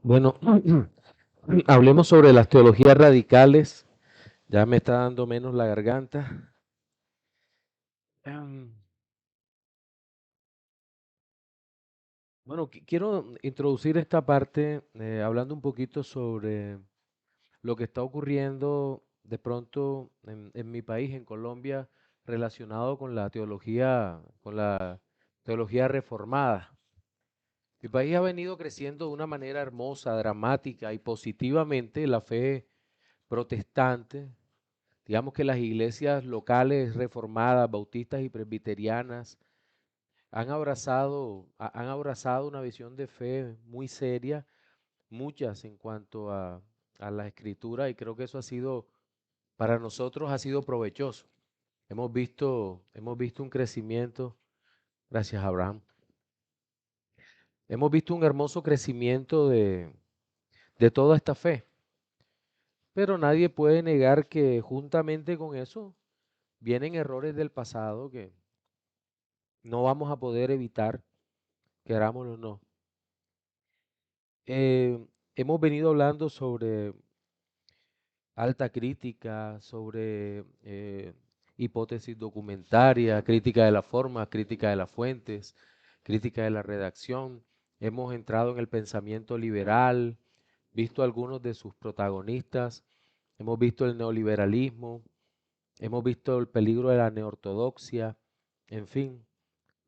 Bueno, hablemos sobre las teologías radicales. Ya me está dando menos la garganta. Em, Bueno, quiero introducir esta parte hablando un poquito sobre lo que está ocurriendo de pronto en mi país, en Colombia, relacionado con la teología reformada. Mi país ha venido creciendo de una manera hermosa, dramática y positivamente la fe protestante. Digamos que las iglesias locales reformadas, bautistas y presbiterianas han abrazado una visión de fe muy seria, muchas en cuanto a la escritura, y creo que eso para nosotros ha sido provechoso. Hemos visto un crecimiento, gracias Abraham, hemos visto un hermoso crecimiento de toda esta fe, pero nadie puede negar que juntamente con eso vienen errores del pasado que no vamos a poder evitar, querámoslo o no. Hemos venido hablando sobre alta crítica, sobre hipótesis documentaria, crítica de la forma, crítica de las fuentes, crítica de la redacción. Hemos entrado en el pensamiento liberal, visto algunos de sus protagonistas, hemos visto el neoliberalismo, hemos visto el peligro de la neortodoxia, en fin,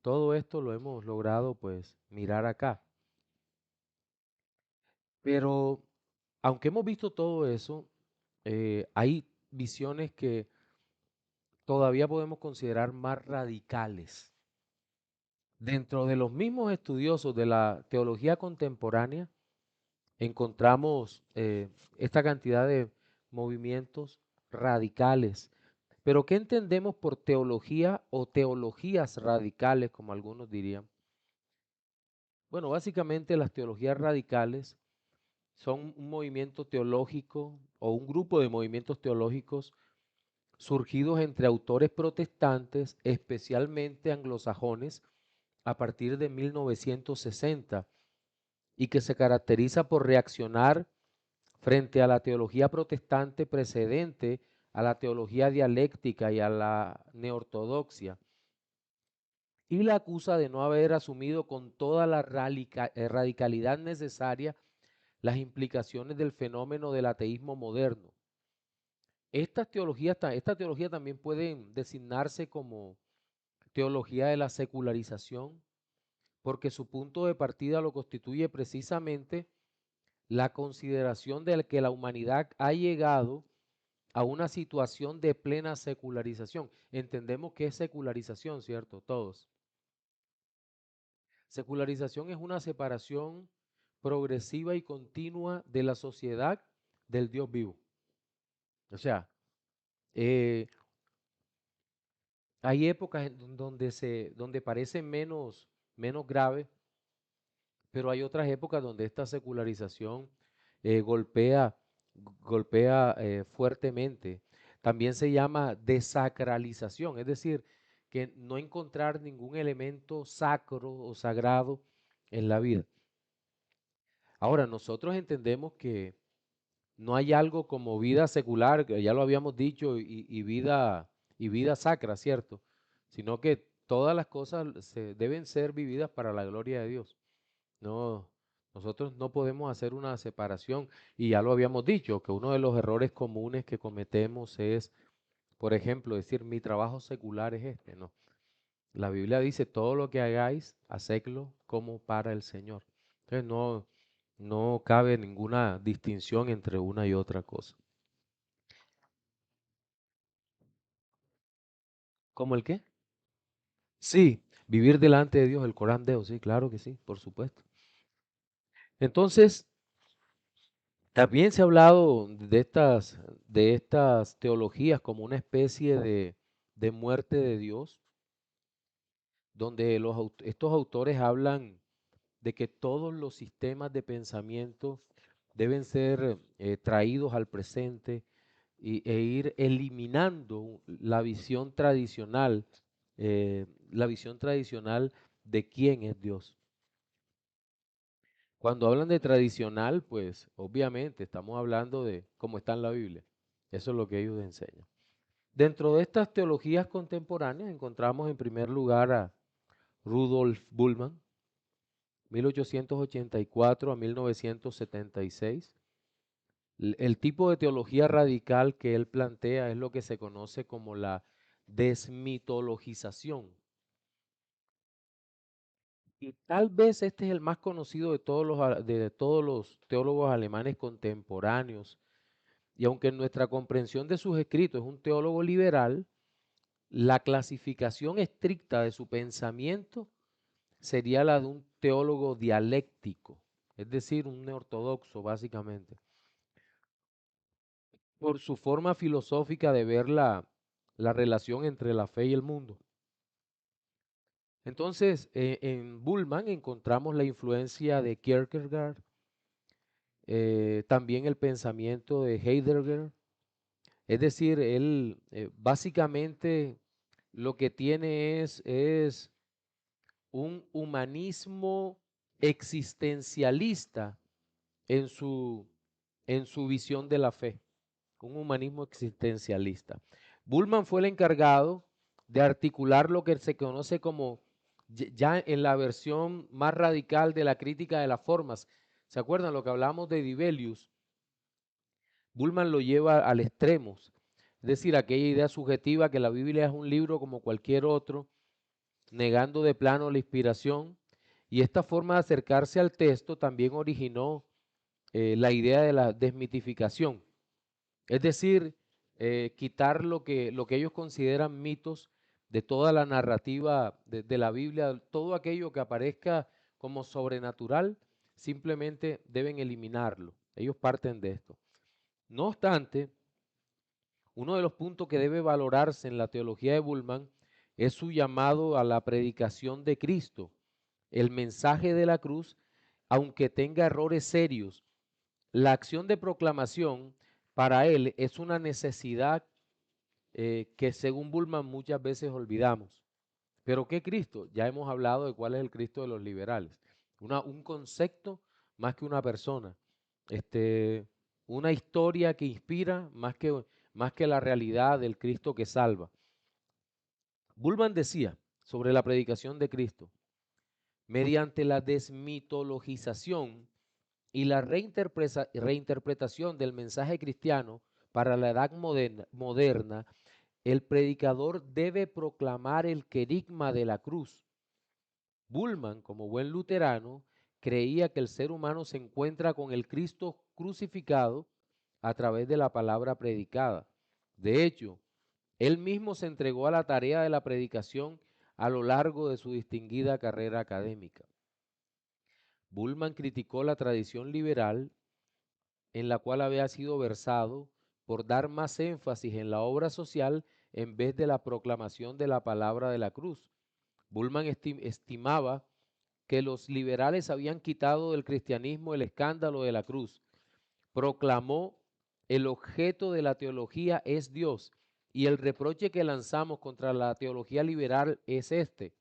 todo esto lo hemos logrado pues mirar acá. Pero aunque hemos visto todo eso, hay visiones que todavía podemos considerar más radicales. Dentro de los mismos estudiosos de la teología contemporánea, encontramos esta cantidad de movimientos radicales. Pero ¿qué entendemos por teología o teologías radicales, como algunos dirían? Bueno, básicamente las teologías radicales son un movimiento teológico o un grupo de movimientos teológicos surgidos entre autores protestantes, especialmente anglosajones, a partir de 1960, y que se caracteriza por reaccionar frente a la teología protestante precedente a la teología dialéctica y a la neortodoxia, y la acusa de no haber asumido con toda la radicalidad necesaria las implicaciones del fenómeno del ateísmo moderno. Esta teología también puede designarse como teología de la secularización, porque su punto de partida lo constituye precisamente la consideración de que la humanidad ha llegado a una situación de plena secularización. Entendemos que es secularización, ¿cierto? Todos. Secularización es una separación progresiva y continua de la sociedad del Dios vivo. O sea, eh, hay épocas donde parece menos grave, pero hay otras épocas donde esta secularización eh, golpea, golpea fuertemente. También se llama desacralización, es decir, que no encontrar ningún elemento sacro o sagrado en la vida. Ahora, nosotros entendemos que no hay algo como vida secular, que ya lo habíamos dicho, y vida sacra, ¿cierto? Sino que todas las cosas deben ser vividas para la gloria de Dios. No, nosotros no podemos hacer una separación, y ya lo habíamos dicho, que uno de los errores comunes que cometemos es, por ejemplo, decir mi trabajo secular es este, no. La Biblia dice todo lo que hagáis, hacedlo como para el Señor. Entonces no cabe ninguna distinción entre una y otra cosa. ¿Cómo el qué? Sí, vivir delante de Dios, el Corán Deo, sí, claro que sí, por supuesto. Entonces, también se ha hablado de estas teologías como una especie de muerte de Dios, donde estos autores hablan de que todos los sistemas de pensamiento deben ser traídos al presente e ir eliminando la visión tradicional de quién es Dios. Cuando hablan de tradicional, pues obviamente estamos hablando de cómo está en la Biblia. Eso es lo que ellos enseñan. Dentro de estas teologías contemporáneas encontramos en primer lugar a Rudolf Bultmann, 1884 a 1976. El tipo de teología radical que él plantea es lo que se conoce como la desmitologización. Y tal vez este es el más conocido de todos los teólogos alemanes contemporáneos. Y aunque en nuestra comprensión de sus escritos es un teólogo liberal, la clasificación estricta de su pensamiento sería la de un teólogo dialéctico, es decir, un neortodoxo básicamente, por su forma filosófica de ver la relación entre la fe y el mundo. Entonces, en Bullmann encontramos la influencia de Kierkegaard, también el pensamiento de Heidegger, es decir, él básicamente lo que tiene es un humanismo existencialista en en su visión de la fe, un humanismo existencialista. Bullmann fue el encargado de articular lo que se conoce como, ya en la versión más radical de la crítica de las formas. ¿Se acuerdan lo que hablamos de Dibelius? Bullmann lo lleva al extremo, es decir, aquella idea subjetiva que la Biblia es un libro como cualquier otro, negando de plano la inspiración, y esta forma de acercarse al texto también originó la idea de la desmitificación, es decir, quitar lo que ellos consideran mitos de toda la narrativa de la Biblia, todo aquello que aparezca como sobrenatural, simplemente deben eliminarlo. Ellos parten de esto. No obstante, uno de los puntos que debe valorarse en la teología de Bullmann es su llamado a la predicación de Cristo, el mensaje de la cruz, aunque tenga errores serios. La acción de proclamación para él es una necesidad que según Bullmann muchas veces olvidamos. Pero ¿qué Cristo? Ya hemos hablado de cuál es el Cristo de los liberales. Un concepto más que una persona. Este, una historia que inspira más que la realidad del Cristo que salva. Bullmann decía sobre la predicación de Cristo, mediante la desmitologización y la reinterpretación del mensaje cristiano para la edad moderna, el predicador debe proclamar el querigma de la cruz. Bullmann, como buen luterano, creía que el ser humano se encuentra con el Cristo crucificado a través de la palabra predicada. De hecho, él mismo se entregó a la tarea de la predicación a lo largo de su distinguida carrera académica. Bullmann criticó la tradición liberal en la cual había sido versado por dar más énfasis en la obra social en vez de la proclamación de la palabra de la cruz. Bullmann estimaba que los liberales habían quitado del cristianismo el escándalo de la cruz. Proclamó: el objeto de la teología es Dios, y el reproche que lanzamos contra la teología liberal es este: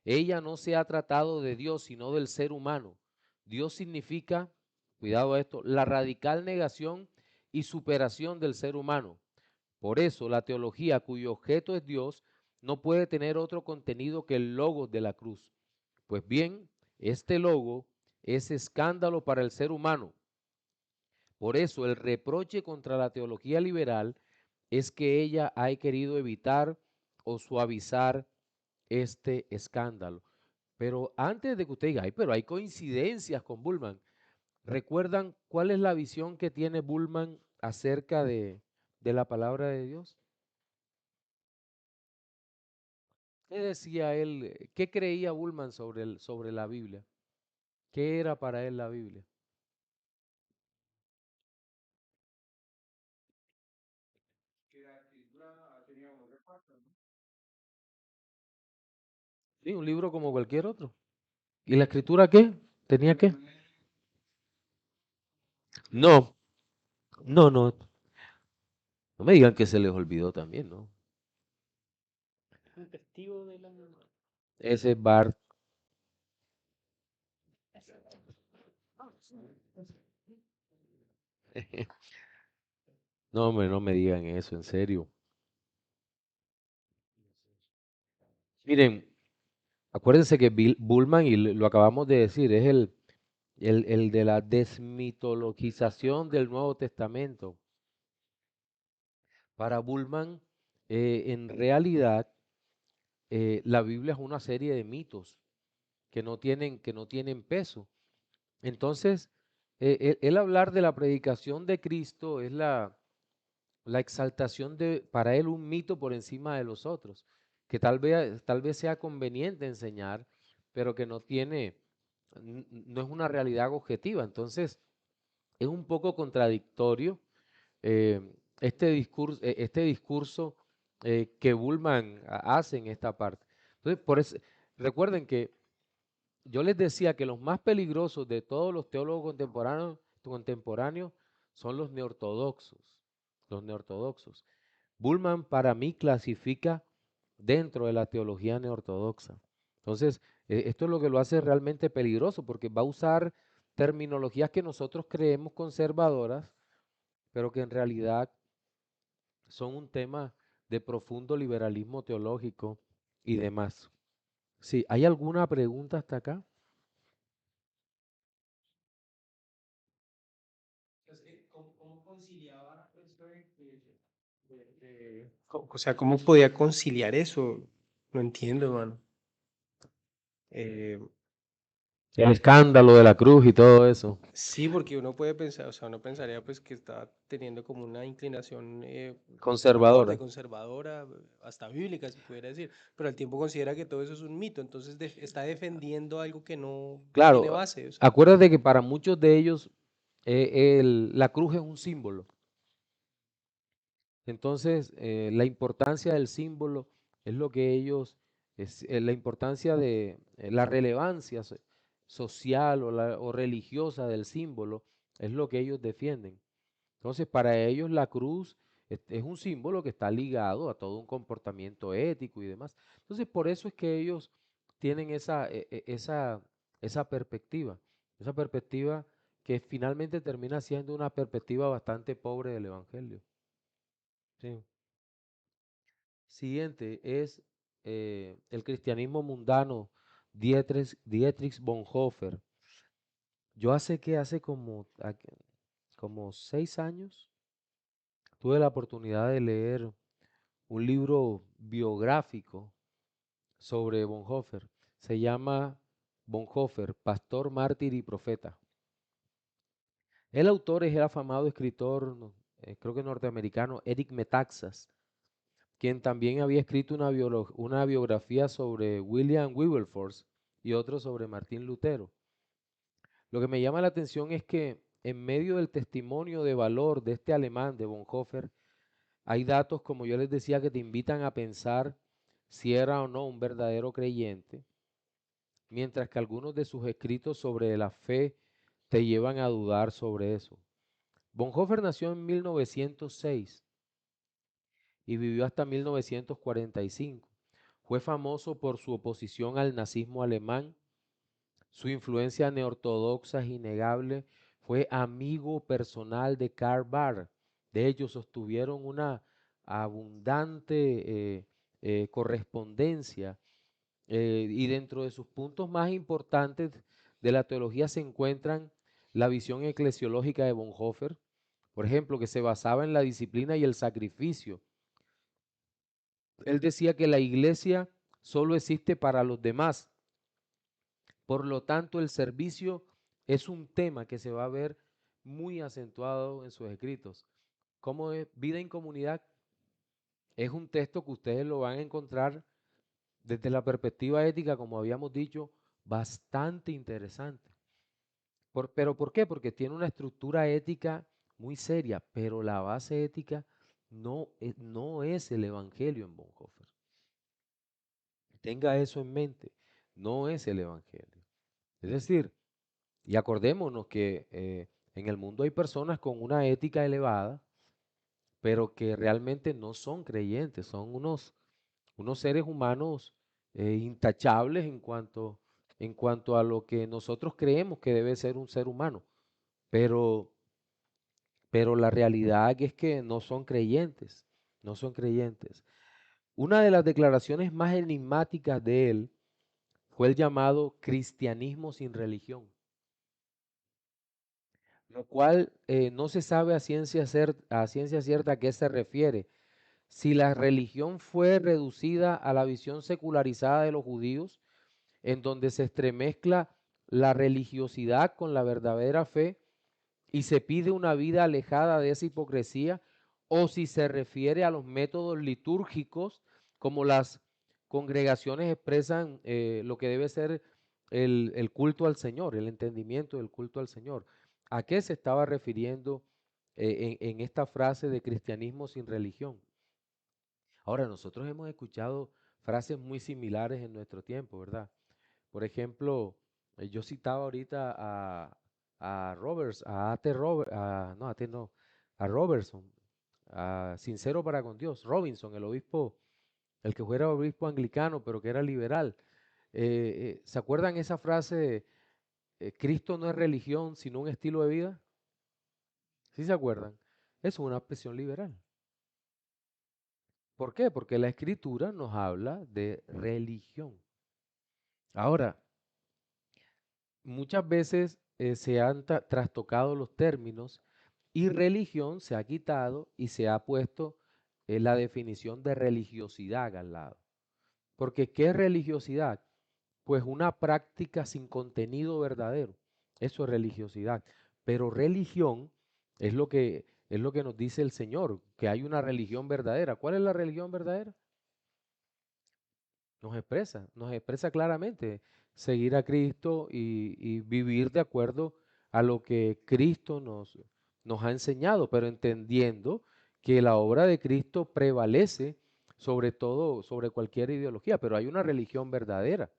ella no se ha tratado de Dios, sino del ser humano. Dios significa, cuidado a esto, la radical negación y superación del ser humano. Por eso, la teología cuyo objeto es Dios no puede tener otro contenido que el logos de la cruz. Pues bien, este logo es escándalo para el ser humano. Por eso, el reproche contra la teología liberal es que ella ha querido evitar o suavizar este escándalo. Pero antes de que usted diga, ay, pero hay coincidencias con Bullmann, ¿recuerdan cuál es la visión que tiene Bullmann acerca de la palabra de Dios? ¿Qué decía él? ¿Qué creía Bullmann sobre la Biblia? ¿Qué era para él la Biblia? Sí, un libro como cualquier otro. ¿Y la escritura qué? ¿Tenía qué? No, no. No me digan que se les olvidó también, ¿no? Ese Bart. No, hombre, no me digan eso, en serio. Miren, acuérdense que Bullman, y lo acabamos de decir, es el de la desmitologización del Nuevo Testamento. Para Bullman, en realidad, la Biblia es una serie de mitos que no tienen peso. Entonces, él hablar de la predicación de Cristo es la exaltación de, para él, un mito por encima de los otros, que tal vez sea conveniente enseñar, pero que no es una realidad objetiva. Entonces, es un poco contradictorio eh, este discurso que Bullman hace en esta parte. Entonces, por eso, recuerden que yo les decía que los más peligrosos de todos los teólogos contemporáneos son los neortodoxos. Los neortodoxos. Bullman para mí clasifica dentro de la teología neortodoxa. Entonces, esto es lo que lo hace realmente peligroso porque va a usar terminologías que nosotros creemos conservadoras, pero que en realidad son un tema de profundo liberalismo teológico y demás. Sí, ¿hay alguna pregunta hasta acá? ¿Cómo conciliaba eso o sea, cómo podía conciliar eso? No entiendo, mano. Eh, El escándalo de la cruz y todo eso. sí, porque uno puede pensar, o sea, uno pensaría pues que está teniendo como una inclinación Conservadora. conservadora, hasta bíblica, se pudiera decir, pero al tiempo considera que todo eso es un mito, entonces está defendiendo algo que no tiene Claro, base, o sea. acuérdate que para muchos de ellos la cruz es un símbolo. Entonces, la importancia del símbolo es lo que la importancia de la relevancia social o religiosa del símbolo es lo que ellos defienden. Entonces, para ellos la cruz es un símbolo que está ligado a todo un comportamiento ético y demás. Entonces, por eso es que ellos tienen esa perspectiva que finalmente termina siendo una perspectiva bastante pobre del Evangelio. Sí. Siguiente es el cristianismo mundano, Dietrich Bonhoeffer. Yo hace como 6 años tuve la oportunidad de leer un libro biográfico sobre Bonhoeffer. Se llama Bonhoeffer, Pastor, Mártir y Profeta. El autor es el afamado escritor, no, creo que norteamericano, Eric Metaxas, quien también había escrito una biografía sobre William Wilberforce y otro sobre Martín Lutero. Lo que me llama la atención es que en medio del testimonio de valor de este alemán, de Bonhoeffer, hay datos, como yo les decía, que te invitan a pensar si era o no un verdadero creyente, mientras que algunos de sus escritos sobre la fe te llevan a dudar sobre eso. Bonhoeffer nació en 1906 y vivió hasta 1945. Fue famoso por su oposición al nazismo alemán. Su influencia neortodoxa es innegable. Fue amigo personal de Karl Barth. De hecho, sostuvieron una abundante correspondencia y dentro de sus puntos más importantes de la teología se encuentran la visión eclesiológica de Bonhoeffer, por ejemplo, que se basaba en la disciplina y el sacrificio. Él decía que la iglesia solo existe para los demás. Por lo tanto, el servicio es un tema que se va a ver muy acentuado en sus escritos. ¿Cómo es vida en comunidad? Es un texto que ustedes lo van a encontrar desde la perspectiva ética, como habíamos dicho, bastante interesante. ¿Pero por qué? Porque tiene una estructura ética muy seria, pero la base ética no es el Evangelio en Bonhoeffer. Tenga eso en mente, no es el Evangelio. Es decir, y acordémonos que en el mundo hay personas con una ética elevada, pero que realmente no son creyentes, son unos seres humanos intachables en cuanto a lo que nosotros creemos que debe ser un ser humano. Pero pero la realidad es que no son creyentes, no son creyentes. Una de las declaraciones más enigmáticas de él fue el llamado cristianismo sin religión, lo cual no se sabe a ciencia cierta a qué se refiere. Si la religión fue reducida a la visión secularizada de los judíos, en donde se estremezcla la religiosidad con la verdadera fe y se pide una vida alejada de esa hipocresía, o si se refiere a los métodos litúrgicos, como las congregaciones expresan lo que debe ser el culto al Señor, el entendimiento del culto al Señor. ¿A qué se estaba refiriendo en esta frase de cristianismo sin religión? Ahora, nosotros hemos escuchado frases muy similares en nuestro tiempo, ¿verdad? Por ejemplo, yo citaba ahorita a Roberts, a A.T. Robert, no, A.T. no, a Robertson, a Sincero para con Dios, Robinson, el obispo, el que fuera obispo anglicano, pero que era liberal. ¿Se acuerdan esa frase de Cristo no es religión, sino un estilo de vida? ¿Sí se acuerdan? Es una expresión liberal. ¿Por qué? Porque la escritura nos habla de religión. Ahora, muchas veces se han trastocado los términos y religión se ha quitado y se ha puesto la definición de religiosidad al lado. Porque ¿qué es religiosidad? Pues una práctica sin contenido verdadero. Eso es religiosidad. Pero religión es lo que nos dice el Señor, que hay una religión verdadera. ¿Cuál es la religión verdadera? Nos expresa claramente seguir a Cristo y vivir de acuerdo a lo que Cristo nos ha enseñado, pero entendiendo que la obra de Cristo prevalece sobre todo, sobre cualquier ideología, pero hay una religión verdadera.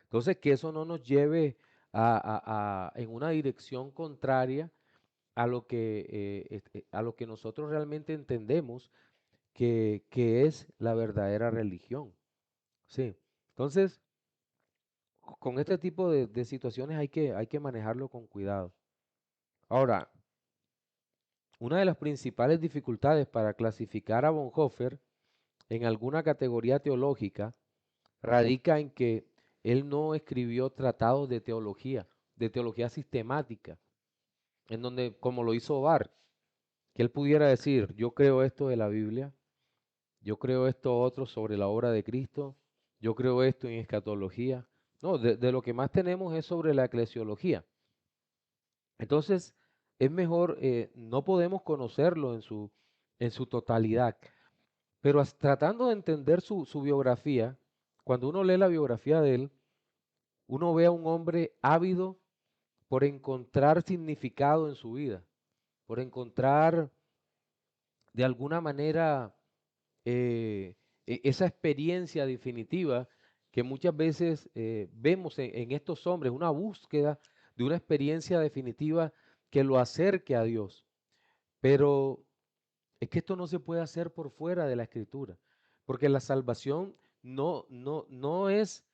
Entonces, que eso no nos lleve en una dirección contraria a lo que nosotros realmente entendemos que es la verdadera religión. Sí. Entonces, con este tipo de situaciones hay que manejarlo con cuidado. Ahora, una de las principales dificultades para clasificar a Bonhoeffer en alguna categoría teológica radica en que él no escribió tratados de teología sistemática, en donde, como lo hizo Barth, que él pudiera decir, yo creo esto de la Biblia, yo creo esto otro sobre la obra de Cristo, yo creo esto en escatología. No, de lo que más tenemos es sobre la eclesiología. Entonces, es mejor, no podemos conocerlo en su totalidad, pero tratando de entender su biografía, cuando uno lee la biografía de él, uno ve a un hombre ávido por encontrar significado en su vida, por encontrar de alguna manera esa experiencia definitiva que muchas veces vemos en estos hombres, una búsqueda de una experiencia definitiva que lo acerque a Dios. Pero es que esto no se puede hacer por fuera de la escritura, porque la salvación no es,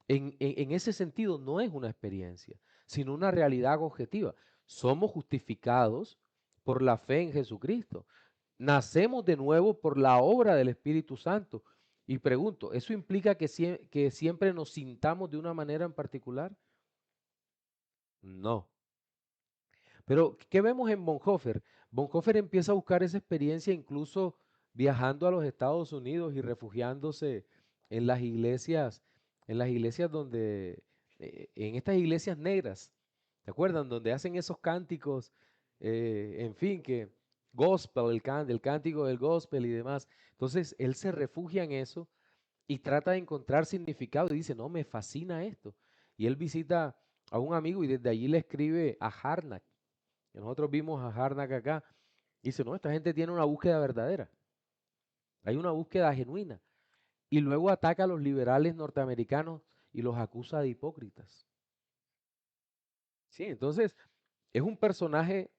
en ese sentido, no es una experiencia, sino una realidad objetiva. Somos justificados por la fe en Jesucristo. Nacemos de nuevo por la obra del Espíritu Santo. Y pregunto, ¿eso implica que siempre nos sintamos de una manera en particular? No. Pero, ¿qué vemos en Bonhoeffer? Bonhoeffer empieza a buscar esa experiencia incluso viajando a los Estados Unidos y refugiándose en en las iglesias donde, en estas iglesias negras, ¿te acuerdan? Donde hacen esos cánticos, en fin, que gospel, el cántico del gospel y demás. Entonces, él se refugia en eso y trata de encontrar significado y dice, no, me fascina esto. Y él visita a un amigo y desde allí le escribe a Harnack, que nosotros vimos a Harnack acá, y dice, no, esta gente tiene una búsqueda verdadera, hay una búsqueda genuina. Y luego ataca a los liberales norteamericanos y los acusa de hipócritas. Sí, entonces es un personaje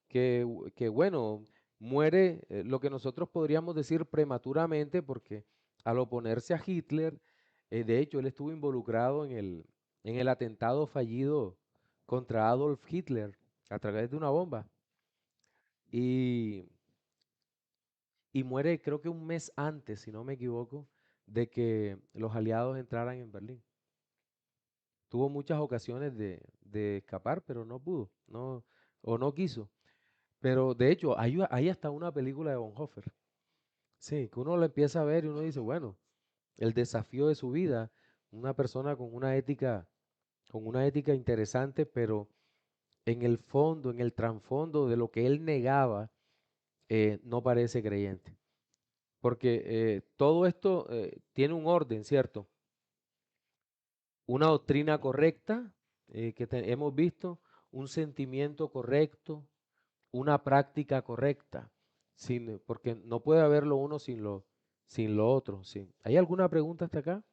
que bueno, muere lo que nosotros podríamos decir prematuramente porque al oponerse a Hitler, de hecho él estuvo involucrado en el atentado fallido contra Adolf Hitler a través de una bomba. y, y muere creo que un mes antes, si no me equivoco, de que los aliados entraran en Berlín. Tuvo muchas ocasiones de escapar, pero no pudo, no, o no quiso. Pero de hecho, hay hasta una película de Bonhoeffer. Sí, que uno lo empieza a ver y uno dice, bueno, el desafío de su vida, una persona con una ética interesante, pero en el fondo, en el trasfondo de lo que él negaba, no parece creyente. Porque todo esto tiene un orden, ¿cierto? Una doctrina correcta hemos visto, un sentimiento correcto, una práctica correcta, porque no puede haber lo uno sin lo otro. Sí. ¿Hay alguna pregunta hasta acá?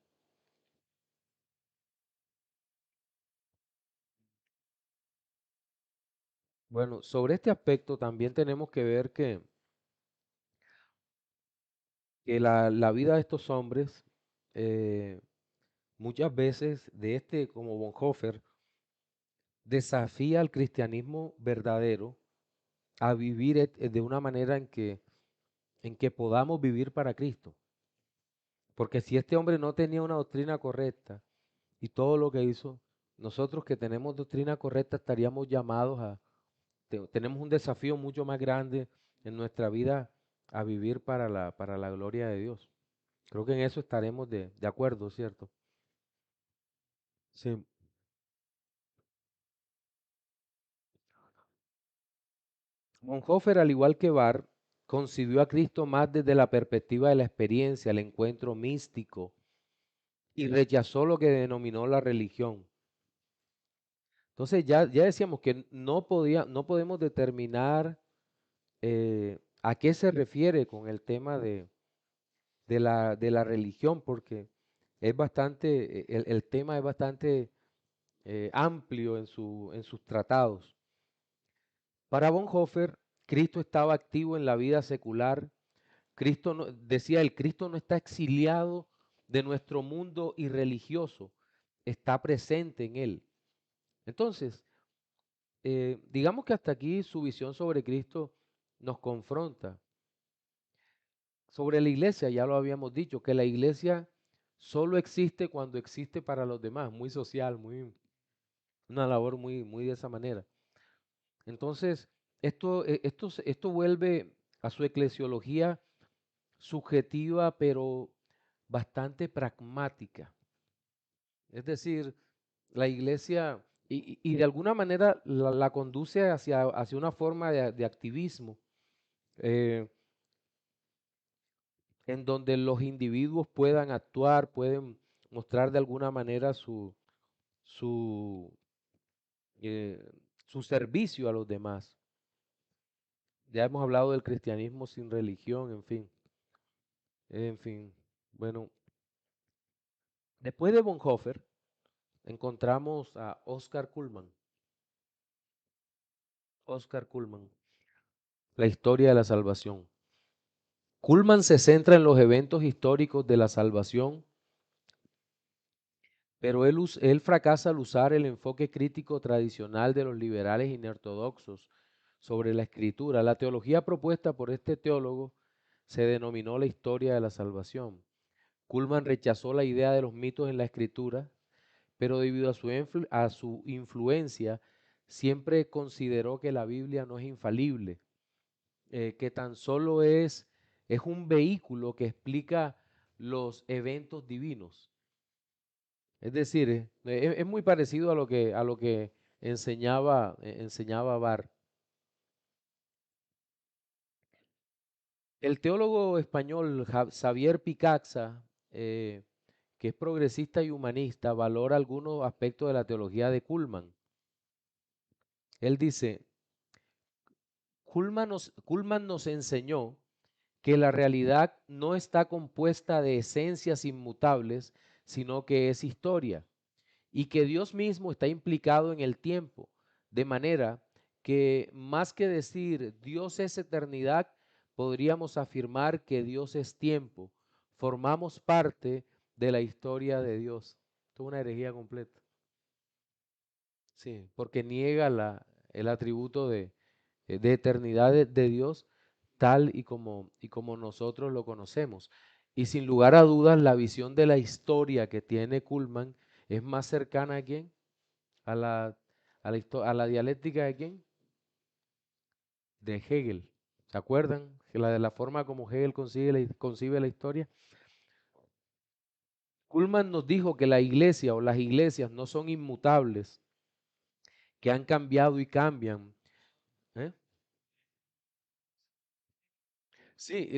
Bueno, sobre este aspecto también tenemos que ver que la vida de estos hombres, eh, muchas veces de como Bonhoeffer, desafía al cristianismo verdadero a vivir de una manera en que podamos vivir para Cristo. Porque si este hombre no tenía una doctrina correcta y todo lo que hizo, nosotros que tenemos doctrina correcta estaríamos llamados tenemos un desafío mucho más grande en nuestra vida a vivir para la gloria de Dios. Creo que en eso estaremos de acuerdo, ¿cierto? Sí. Bonhoeffer, al igual que Barr, concibió a Cristo más desde la perspectiva de la experiencia, el encuentro místico, y rechazó lo que denominó la religión. Entonces ya decíamos que no podemos determinar a qué se refiere con el tema de la religión, porque es bastante, el tema es bastante amplio en sus tratados. Para Bonhoeffer, Cristo estaba activo en la vida secular. Cristo no, decía él, Cristo no está exiliado de nuestro mundo irreligioso, está presente en él. Entonces, digamos que hasta aquí su visión sobre Cristo nos confronta. Sobre la iglesia, ya lo habíamos dicho, que la iglesia solo existe cuando existe para los demás, muy social, una labor muy de esa manera. Entonces, esto vuelve a su eclesiología subjetiva, pero bastante pragmática. Es decir, la iglesia, y de alguna manera la conduce hacia una forma de activismo, eh, en donde los individuos puedan actuar, pueden mostrar de alguna manera su, eh, su servicio a los demás. Ya hemos hablado del cristianismo sin religión, en fin. Bueno, después de Bonhoeffer encontramos a Oscar Kuhlmann. Oscar Kuhlmann, la historia de la salvación. Kuhlmann se centra en los eventos históricos de la salvación, pero él fracasa al usar el enfoque crítico tradicional de los liberales y neortodoxos sobre la escritura. La teología propuesta por este teólogo se denominó la historia de la salvación. Kuhlmann rechazó la idea de los mitos en la escritura, pero debido a su influencia, siempre consideró que la Biblia no es infalible, que tan solo es un vehículo que explica los eventos divinos. Es decir, es muy parecido a lo que enseñaba Barr. El teólogo español Xavier Picaxa, que es progresista y humanista, valora algunos aspectos de la teología de Kuhlmann. Él dice, Kuhlmann nos enseñó que la realidad no está compuesta de esencias inmutables, sino que es historia, y que Dios mismo está implicado en el tiempo, de manera que más que decir Dios es eternidad, podríamos afirmar que Dios es tiempo. Formamos parte de la historia de Dios. Esto es una herejía completa. Sí, porque niega el atributo de eternidad de Dios tal y como nosotros lo conocemos. Y sin lugar a dudas, la visión de la historia que tiene Kuhlman es más cercana ¿a quién? A la dialéctica de quién? De Hegel. ¿Se acuerdan? Que la de la forma como Hegel concibe la historia. Kuhlman nos dijo que la iglesia o las iglesias no son inmutables, que han cambiado y cambian. ¿Eh? Sí,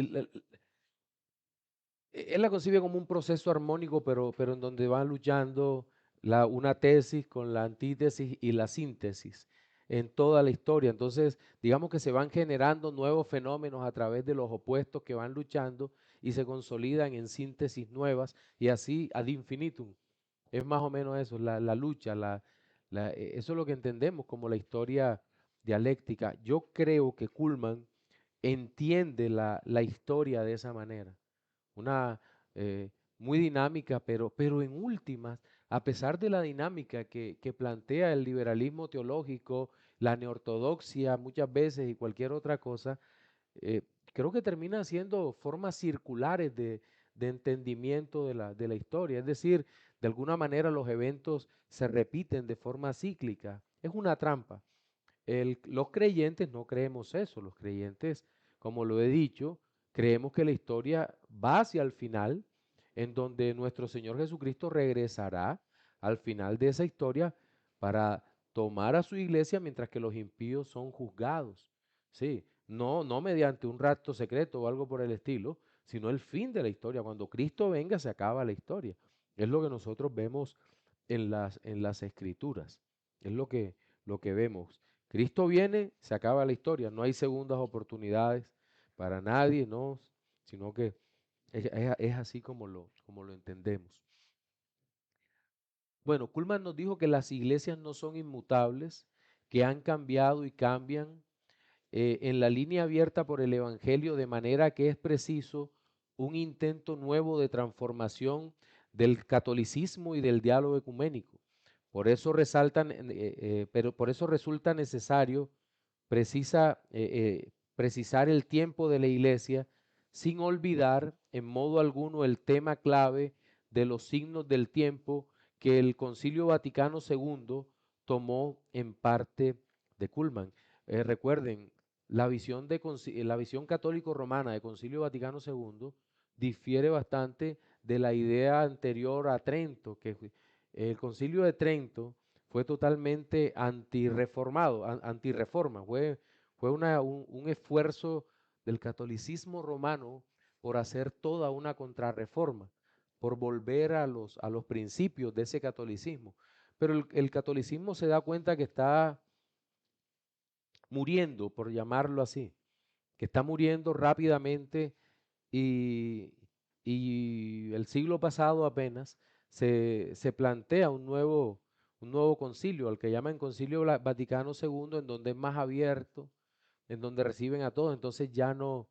él la concibe como un proceso armónico, pero en donde van luchando una tesis con la antítesis y la síntesis en toda la historia. Entonces, digamos que se van generando nuevos fenómenos a través de los opuestos que van luchando y se consolidan en síntesis nuevas y así ad infinitum. Es más o menos eso, la lucha, eso es lo que entendemos como la historia dialéctica. Yo creo que Kuhlman entiende la historia de esa manera, una muy dinámica, pero en últimas, a pesar de la dinámica que plantea el liberalismo teológico, la neortodoxia muchas veces y cualquier otra cosa, eh, creo que termina siendo formas circulares de entendimiento de la historia. Es decir, de alguna manera los eventos se repiten de forma cíclica. Es una trampa. Los creyentes no creemos eso. Los creyentes, como lo he dicho, creemos que la historia va hacia el final, en donde nuestro Señor Jesucristo regresará al final de esa historia para tomar a su iglesia mientras que los impíos son juzgados. Sí, no mediante un rapto secreto o algo por el estilo, sino el fin de la historia. Cuando Cristo venga se acaba la historia. Es lo que nosotros vemos en las escrituras. Es lo que vemos. Cristo viene, se acaba la historia. No hay segundas oportunidades para nadie, no, sino que es así como lo entendemos. Bueno, Kuhlman nos dijo que las iglesias no son inmutables, que han cambiado y cambian en la línea abierta por el Evangelio, de manera que es preciso un intento nuevo de transformación del catolicismo y del diálogo ecuménico. Por eso pero por eso resulta necesario precisar el tiempo de la iglesia sin olvidar en modo alguno el tema clave de los signos del tiempo que el Concilio Vaticano II tomó en parte de Cullmann. Recuerden, la visión católico-romana del Concilio Vaticano II difiere bastante de la idea anterior a Trento, que el Concilio de Trento fue totalmente antirreformado, antirreforma, fue un esfuerzo del catolicismo romano por hacer toda una contrarreforma, por volver a los principios de ese catolicismo. Pero el catolicismo se da cuenta que está muriendo, por llamarlo así, que está muriendo rápidamente y, y el siglo pasado apenas se plantea un nuevo concilio, al que llaman Concilio Vaticano II, en donde es más abierto, en donde reciben a todos. Entonces ya no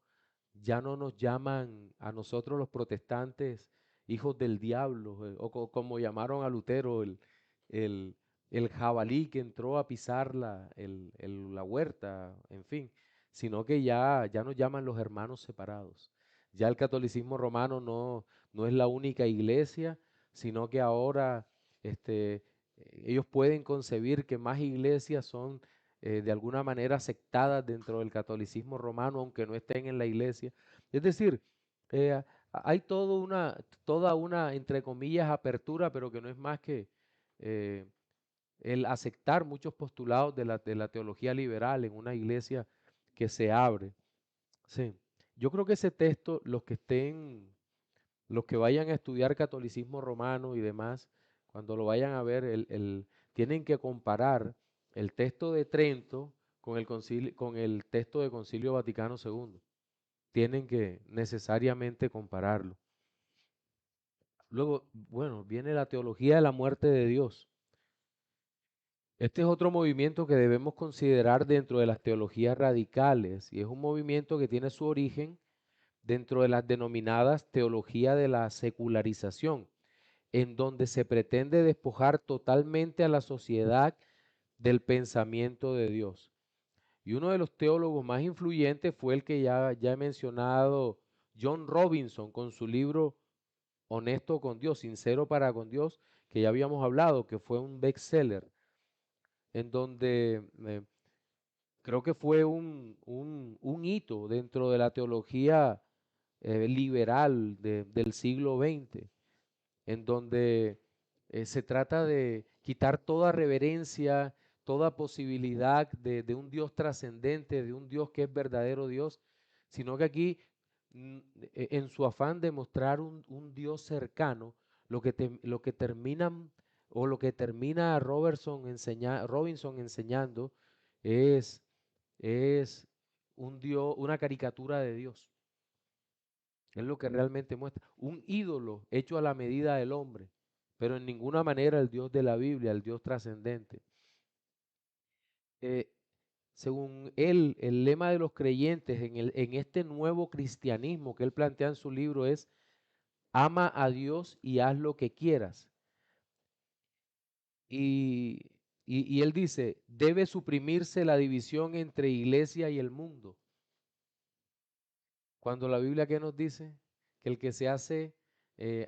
nos llaman a nosotros los protestantes hijos del diablo, como llamaron a Lutero, el, el jabalí que entró a pisar la huerta, en fin, sino que ya nos llaman los hermanos separados. Ya el catolicismo romano no es la única iglesia, sino que ahora ellos pueden concebir que más iglesias son de alguna manera aceptadas dentro del catolicismo romano, aunque no estén en la iglesia. Es decir, hay toda una, entre comillas, apertura, pero que no es más que eh, el aceptar muchos postulados de la teología liberal en una iglesia que se abre. Sí. Yo creo que ese texto, los que vayan a estudiar catolicismo romano y demás, cuando lo vayan a ver, tienen que comparar el texto de Trento con el texto de Concilio Vaticano II. Tienen que necesariamente compararlo. Luego, bueno, viene la teología de la muerte de Dios. Este es otro movimiento que debemos considerar dentro de las teologías radicales y es un movimiento que tiene su origen dentro de las denominadas teología de la secularización, en donde se pretende despojar totalmente a la sociedad del pensamiento de Dios. Y uno de los teólogos más influyentes fue el que ya he mencionado, John Robinson, con su libro Honesto con Dios, Sincero para con Dios, que ya habíamos hablado, que fue un bestseller, en donde creo que fue un hito dentro de la teología liberal del siglo XX, en donde se trata de quitar toda reverencia, toda posibilidad de un Dios trascendente, de un Dios que es verdadero Dios, sino que aquí, mm, en su afán de mostrar un Dios cercano, lo que terminan o lo que termina Robinson enseñando es, es un Dios, una caricatura de Dios. Es lo que realmente muestra. Un ídolo hecho a la medida del hombre, pero en ninguna manera el Dios de la Biblia, el Dios trascendente. Eh, Según él, el lema de los creyentes en este nuevo cristianismo que él plantea en su libro es: ama a Dios y haz lo que quieras. Y, y él dice, debe suprimirse la división entre iglesia y el mundo. Cuando la Biblia, ¿qué nos dice? Que el que se hace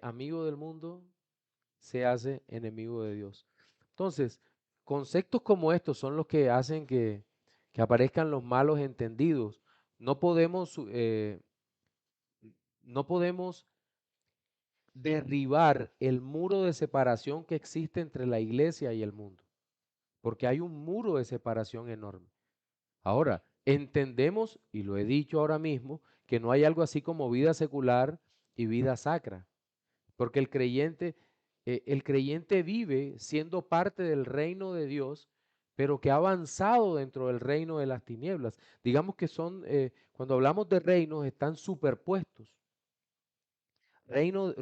amigo del mundo se hace enemigo de Dios. Entonces, conceptos como estos son los que hacen que aparezcan los malos entendidos. No podemos, no podemos derribar el muro de separación que existe entre la iglesia y el mundo, porque hay un muro de separación enorme. Ahora, entendemos, y lo he dicho ahora mismo, que no hay algo así como vida secular y vida sacra. Porque el creyente vive siendo parte del reino de Dios, pero que ha avanzado dentro del reino de las tinieblas. Digamos que cuando hablamos de reinos, están superpuestos. Reino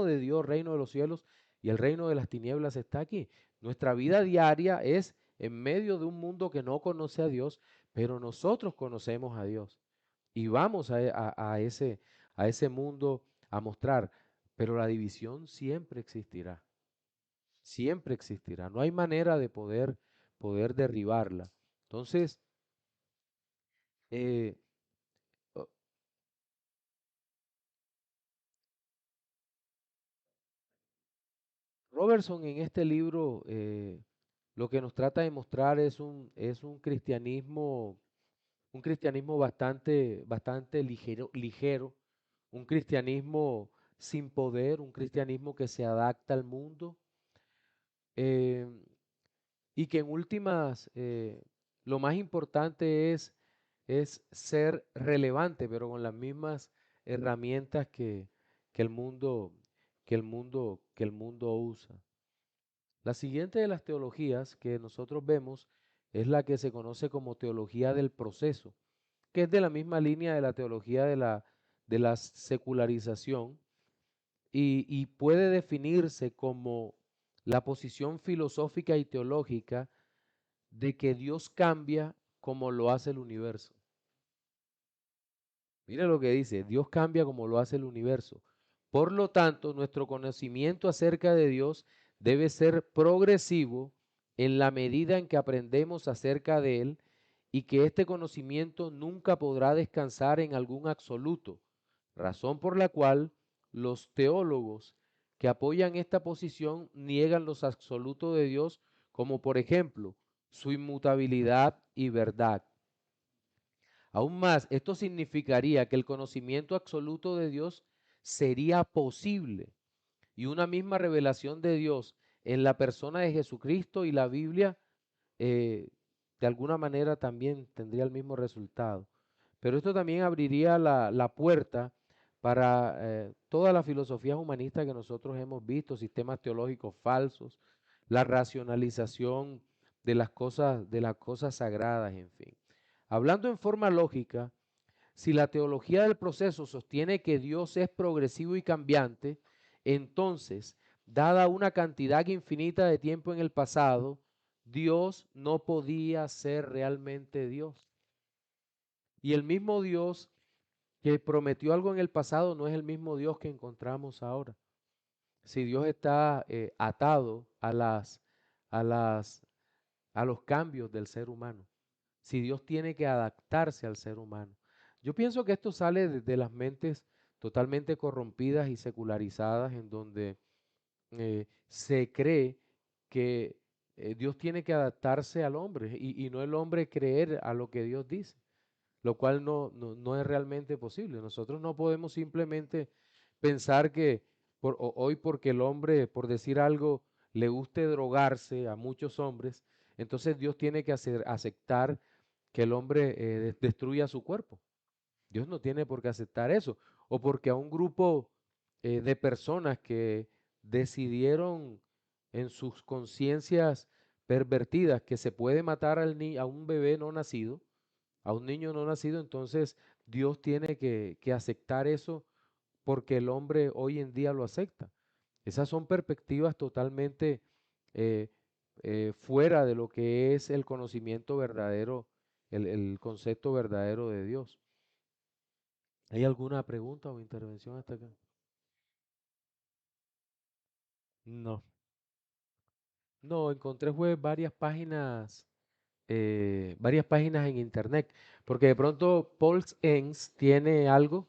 de Dios, reino de los cielos, y el reino de las tinieblas está aquí. Nuestra vida diaria es en medio de un mundo que no conoce a Dios, pero nosotros conocemos a Dios y vamos a ese mundo a mostrar, pero la división siempre existirá, no hay manera de poder derribarla. Entonces, eh, o- Robertson en este libro lo que nos trata de mostrar es un cristianismo bastante ligero, un cristianismo sin poder, un cristianismo que se adapta al mundo, eh, y que en últimas lo más importante es ser relevante, pero con las mismas herramientas que el mundo, que el mundo usa. La siguiente de las teologías que nosotros vemos es la que se conoce como teología del proceso, que es de la misma línea de la teología de la secularización y puede definirse como la posición filosófica y teológica de que Dios cambia como lo hace el universo. Mire lo que dice, Dios cambia como lo hace el universo. Por lo tanto, nuestro conocimiento acerca de Dios debe ser progresivo en la medida en que aprendemos acerca de Él y que este conocimiento nunca podrá descansar en algún absoluto, razón por la cual los teólogos que apoyan esta posición niegan los absolutos de Dios, como por ejemplo su inmutabilidad y verdad. Aún más, esto significaría que el conocimiento absoluto de Dios sería posible y una misma revelación de Dios en la persona de Jesucristo y la Biblia eh, de alguna manera también tendría el mismo resultado. Pero esto también abriría la puerta para todas las filosofías humanistas que nosotros hemos visto, sistemas teológicos falsos, la racionalización de las cosas sagradas, en fin. Hablando en forma lógica, si la teología del proceso sostiene que Dios es progresivo y cambiante, entonces, dada una cantidad infinita de tiempo en el pasado, Dios no podía ser realmente Dios. Y el mismo Dios que prometió algo en el pasado no es el mismo Dios que encontramos ahora. Si Dios está atado a los cambios del ser humano. si Dios tiene que adaptarse al ser humano. Yo pienso que esto sale de las mentes totalmente corrompidas y secularizadas, en donde se cree que Dios tiene que adaptarse al hombre y no el hombre creer a lo que Dios dice, lo cual no es realmente posible. Nosotros no podemos simplemente pensar que hoy porque el hombre, por decir algo, le guste drogarse a muchos hombres, entonces Dios tiene que aceptar que el hombre destruya su cuerpo. Dios no tiene por qué aceptar eso. O porque a un grupo de personas que decidieron en sus conciencias pervertidas que se puede matar a un bebé no nacido, a un niño no nacido, entonces Dios tiene que aceptar eso porque el hombre hoy en día lo acepta. Esas son perspectivas totalmente eh, fuera de lo que es el conocimiento verdadero, el concepto verdadero de Dios. ¿Hay alguna pregunta o intervención hasta acá? No. No, encontré fue varias páginas en internet, porque de pronto Paul Enns tiene algo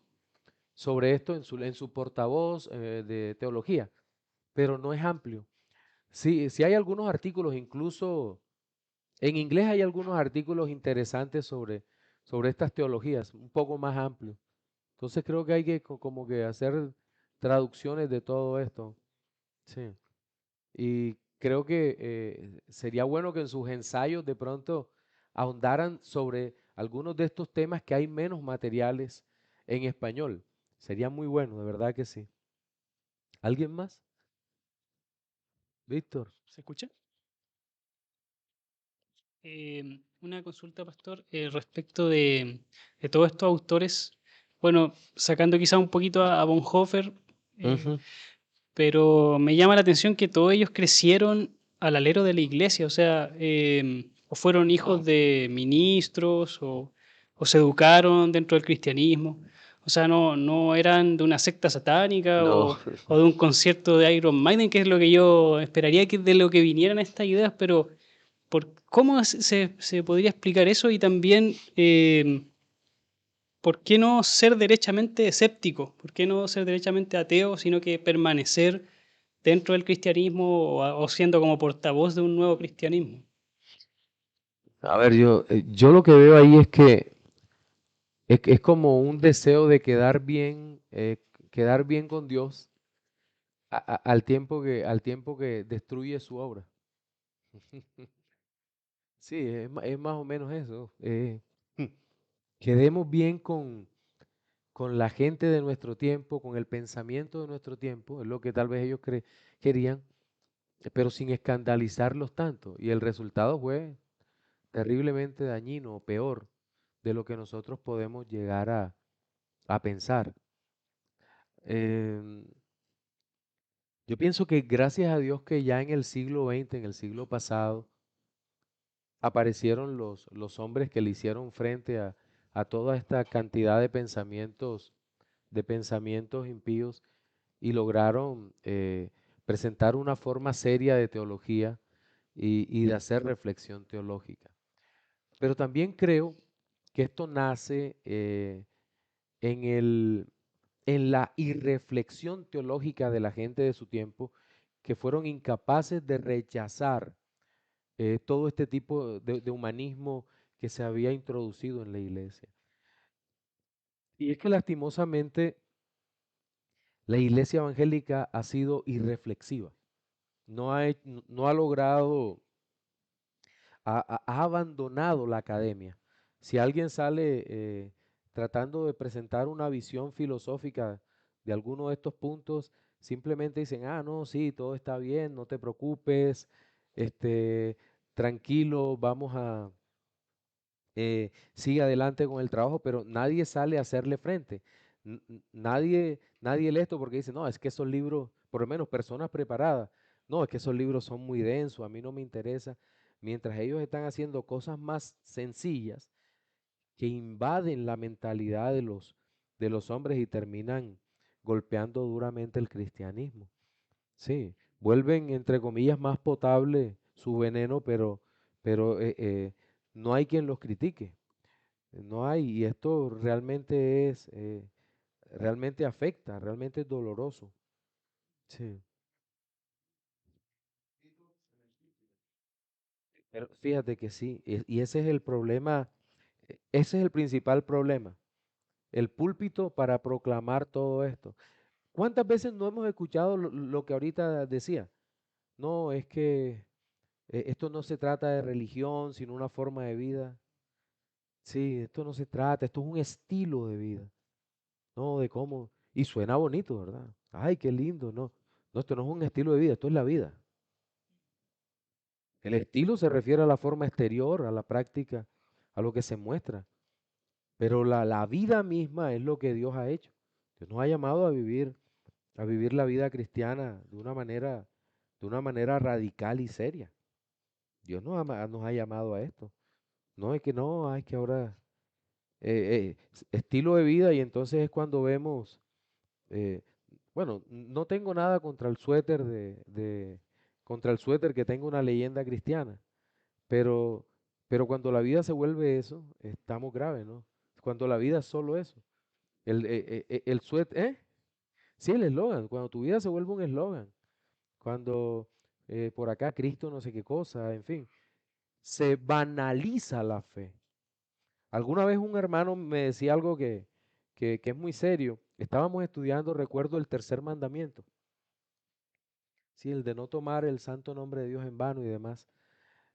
sobre esto en su portavoz de teología, pero no es amplio. Sí, sí hay algunos artículos, incluso en inglés hay algunos artículos interesantes sobre estas teologías, un poco más amplios. Entonces creo que hay que como que hacer traducciones de todo esto. Sí. Y creo que sería bueno que en sus ensayos de pronto ahondaran sobre algunos de estos temas que hay menos materiales en español. Sería muy bueno, de verdad que sí. ¿Alguien más? Víctor. ¿Se escucha? Una consulta, pastor, respecto de todos estos autores. Bueno, sacando quizá un poquito a Bonhoeffer, Ujú. pero me llama la atención que todos ellos crecieron al alero de la iglesia, o sea, o fueron hijos de ministros o se educaron dentro del cristianismo. O sea, no eran de una secta satánica No. o de un concierto de Iron Maiden, que es lo que yo esperaría que de lo que vinieran estas ideas, pero ¿cómo se podría explicar eso? Y también, ¿por qué no ser derechamente escéptico? ¿Por qué no ser derechamente ateo, sino que permanecer dentro del cristianismo o siendo como portavoz de un nuevo cristianismo? A ver, yo lo que veo ahí es que es como un deseo de quedar bien con Dios al tiempo que destruye su obra. Sí, es más o menos eso. Quedemos bien con la gente de nuestro tiempo, con el pensamiento de nuestro tiempo, es lo que tal vez ellos querían, pero sin escandalizarlos tanto. Y el resultado fue terriblemente dañino o peor de lo que nosotros podemos llegar a pensar. Em, yo pienso que gracias a Dios que ya en el siglo XX, en el siglo pasado, aparecieron los hombres que le hicieron frente a toda esta cantidad de pensamientos impíos y lograron presentar una forma seria de teología y de hacer reflexión teológica. Pero también creo que esto nace en en la irreflexión teológica de la gente de su tiempo, que fueron incapaces de rechazar todo este tipo de humanismo que se había introducido en la iglesia. Y es que lastimosamente la iglesia evangélica ha sido irreflexiva, no ha logrado, ha abandonado la academia. Si alguien sale tratando de presentar una visión filosófica de alguno de estos puntos, simplemente dicen, ah, no, sí, todo está bien, no te preocupes, este, tranquilo, sigue adelante con el trabajo, pero nadie sale a hacerle frente. Nadie lee esto porque dice, no, es que esos libros, por lo menos personas preparadas, no, es que esos libros son muy densos, a mí no me interesa. Mientras ellos están haciendo cosas más sencillas que invaden la mentalidad de los hombres y terminan golpeando duramente el cristianismo. Sí, vuelven, entre comillas, más potable su veneno, pero no hay quien los critique, no hay, y esto realmente afecta, realmente es doloroso. Sí. Pero fíjate que sí, y ese es el problema, ese es el principal problema, el púlpito para proclamar todo esto. ¿Cuántas veces no hemos escuchado lo que ahorita decía? No, es que esto no se trata de religión, sino una forma de vida. Sí, esto no se trata, esto es un estilo de vida. No, de cómo. Y suena bonito, ¿verdad? Ay, qué lindo, no. No, esto no es un estilo de vida, esto es la vida. El estilo se refiere a la forma exterior, a la práctica, a lo que se muestra. Pero la vida misma es lo que Dios ha hecho. Dios nos ha llamado a vivir la vida cristiana de una manera radical y seria. Dios nos ha llamado a esto. No es que no, es que ahora estilo de vida y entonces es cuando vemos, eh, bueno, no tengo nada contra el suéter contra el suéter que tenga una leyenda cristiana, pero, pero cuando la vida se vuelve eso, estamos graves, ¿no? Cuando la vida es solo eso. El suéter, ¿eh? Sí, el eslogan, cuando tu vida se vuelve un eslogan, cuando por acá Cristo no sé qué cosa, en fin, se banaliza la fe. Alguna vez un hermano me decía algo que es muy serio. Estábamos estudiando, recuerdo, el tercer mandamiento. Sí, el de no tomar el santo nombre de Dios en vano y demás.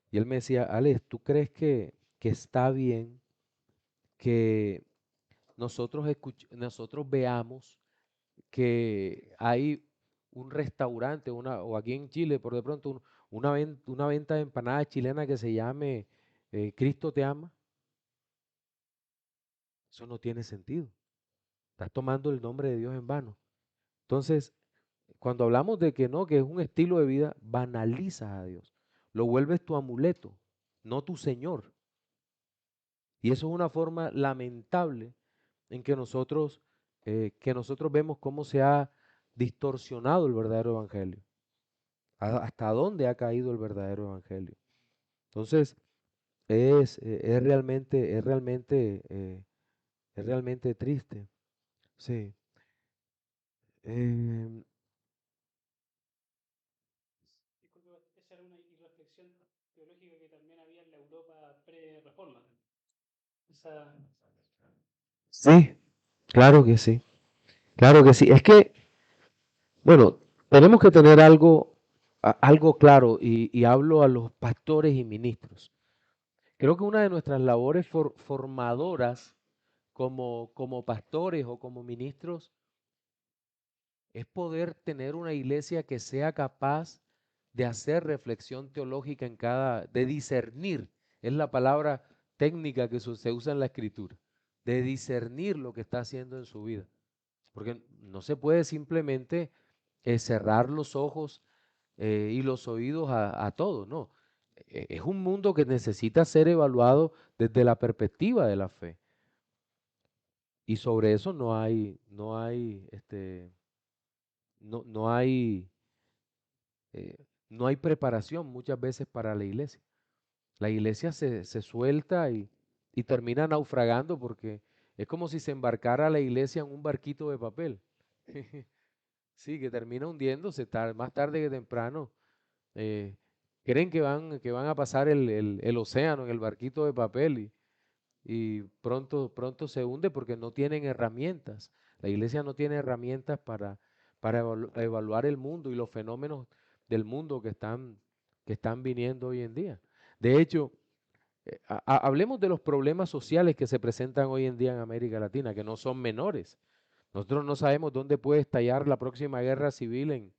Y él me decía, Alex, ¿tú crees que está bien que nosotros veamos que hay un restaurante, o aquí en Chile, por de pronto, una venta de empanadas chilena que se llame Cristo te ama? Eso no tiene sentido. Estás tomando el nombre de Dios en vano. Entonces, cuando hablamos de que no, que es un estilo de vida, banalizas a Dios. Lo vuelves tu amuleto, no tu Señor. Y eso es una forma lamentable en que nosotros vemos cómo se ha distorsionado el verdadero evangelio. Hasta dónde ha caído el verdadero evangelio. Entonces, es realmente triste. Sí. Em, Disculpe, esa era una irreflexión teológica que también había en la Europa pre-reforma. Esa... sí, claro que sí. Claro que sí. Es que, bueno, tenemos que tener algo claro y hablo a los pastores y ministros. Creo que una de nuestras labores formadoras como pastores o como ministros es poder tener una iglesia que sea capaz de hacer reflexión teológica de discernir, es la palabra técnica que se usa en la escritura, de discernir lo que está haciendo en su vida. Porque no se puede simplemente cerrar los ojos y los oídos a todo, no. Es un mundo que necesita ser evaluado desde la perspectiva de la fe. Y sobre eso no hay, eh, no hay preparación muchas veces para la iglesia. La iglesia se suelta y termina naufragando porque es como si se embarcara la iglesia en un barquito de papel. Sí, que termina hundiéndose más tarde que temprano. eh, Creen que van a pasar el océano en el barquito de papel y pronto se hunde porque no tienen herramientas. La iglesia no tiene herramientas para evaluar el mundo y los fenómenos del mundo que están viniendo hoy en día. De hecho, hablemos de los problemas sociales que se presentan hoy en día en América Latina, que no son menores. Nosotros no sabemos dónde puede estallar la próxima guerra civil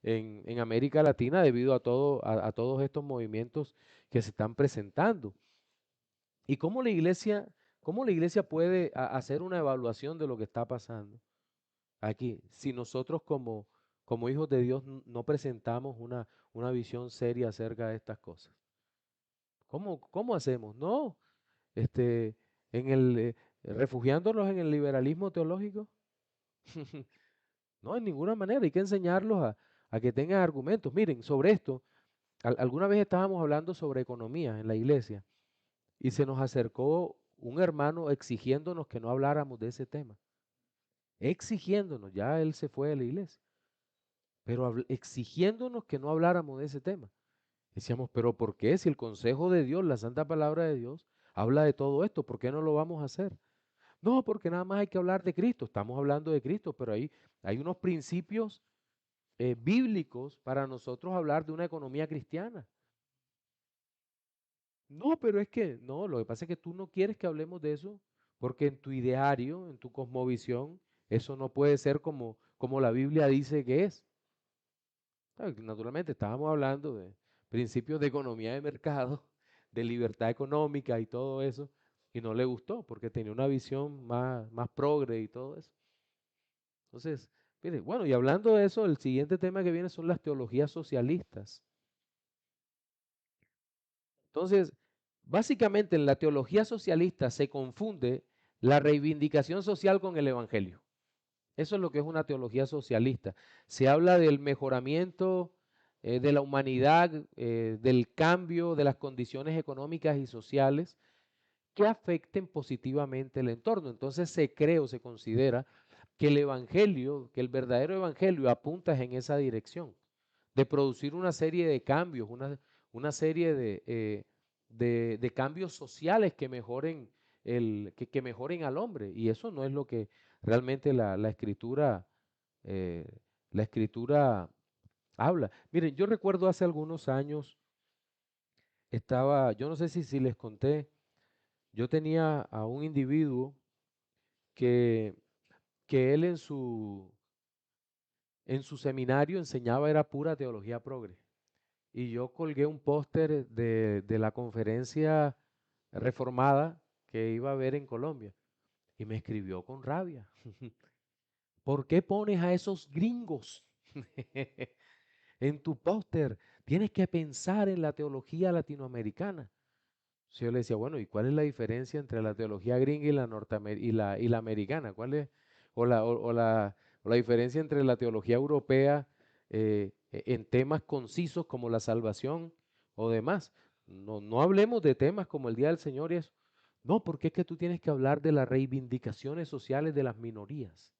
en América Latina debido a todos estos movimientos que se están presentando. ¿Y cómo la iglesia puede hacer una evaluación de lo que está pasando aquí si nosotros como hijos de Dios no presentamos una visión seria acerca de estas cosas? ¿Cómo hacemos? No, este, refugiándonos en el liberalismo teológico. No, en ninguna manera. Hay que enseñarlos a que tengan argumentos. Miren, sobre esto, alguna vez estábamos hablando sobre economía en la iglesia y se nos acercó un hermano exigiéndonos que no habláramos de ese tema. Exigiéndonos, ya él se fue de la iglesia, pero exigiéndonos que no habláramos de ese tema. Decíamos, pero ¿por qué? Si el consejo de Dios, la santa palabra de Dios, habla de todo esto, ¿por qué no lo vamos a hacer? No, porque nada más hay que hablar de Cristo. Estamos hablando de Cristo, pero ahí hay unos principios bíblicos para nosotros hablar de una economía cristiana. No, pero es que, no, lo que pasa es que tú no quieres que hablemos de eso, porque en tu ideario, en tu cosmovisión, eso no puede ser como la Biblia dice que es. Naturalmente, estábamos hablando de principios de economía de mercado, de libertad económica y todo eso, y no le gustó, porque tenía una visión más progre y todo eso. Entonces, mire, bueno, y hablando de eso, el siguiente tema que viene son las teologías socialistas. Entonces, básicamente en la teología socialista se confunde la reivindicación social con el evangelio. Eso es lo que es una teología socialista. Se habla del mejoramiento de la humanidad, del cambio de las condiciones económicas y sociales que afecten positivamente el entorno. Entonces se cree o se considera que el evangelio, que el verdadero evangelio apunta en esa dirección, de producir una serie de cambios, una serie de cambios sociales que mejoren, que mejoren al hombre. Y eso no es lo que realmente la eh, escritura habla. Miren, yo recuerdo hace algunos años, yo no sé si les conté, yo tenía a un individuo que, que él en su seminario enseñaba era pura teología progre. Y yo colgué un póster de la conferencia reformada que iba a haber en Colombia y me escribió con rabia. ¿Por qué pones a esos gringos en tu póster? Tienes que pensar en la teología latinoamericana. Yo le decía, bueno, ¿y cuál es la diferencia entre la teología gringa y la americana? ¿Cuál es? O la diferencia entre la teología europea en temas concisos como la salvación o demás. No hablemos de temas como el Día del Señor y eso. No, porque es que tú tienes que hablar de las reivindicaciones sociales de las minorías.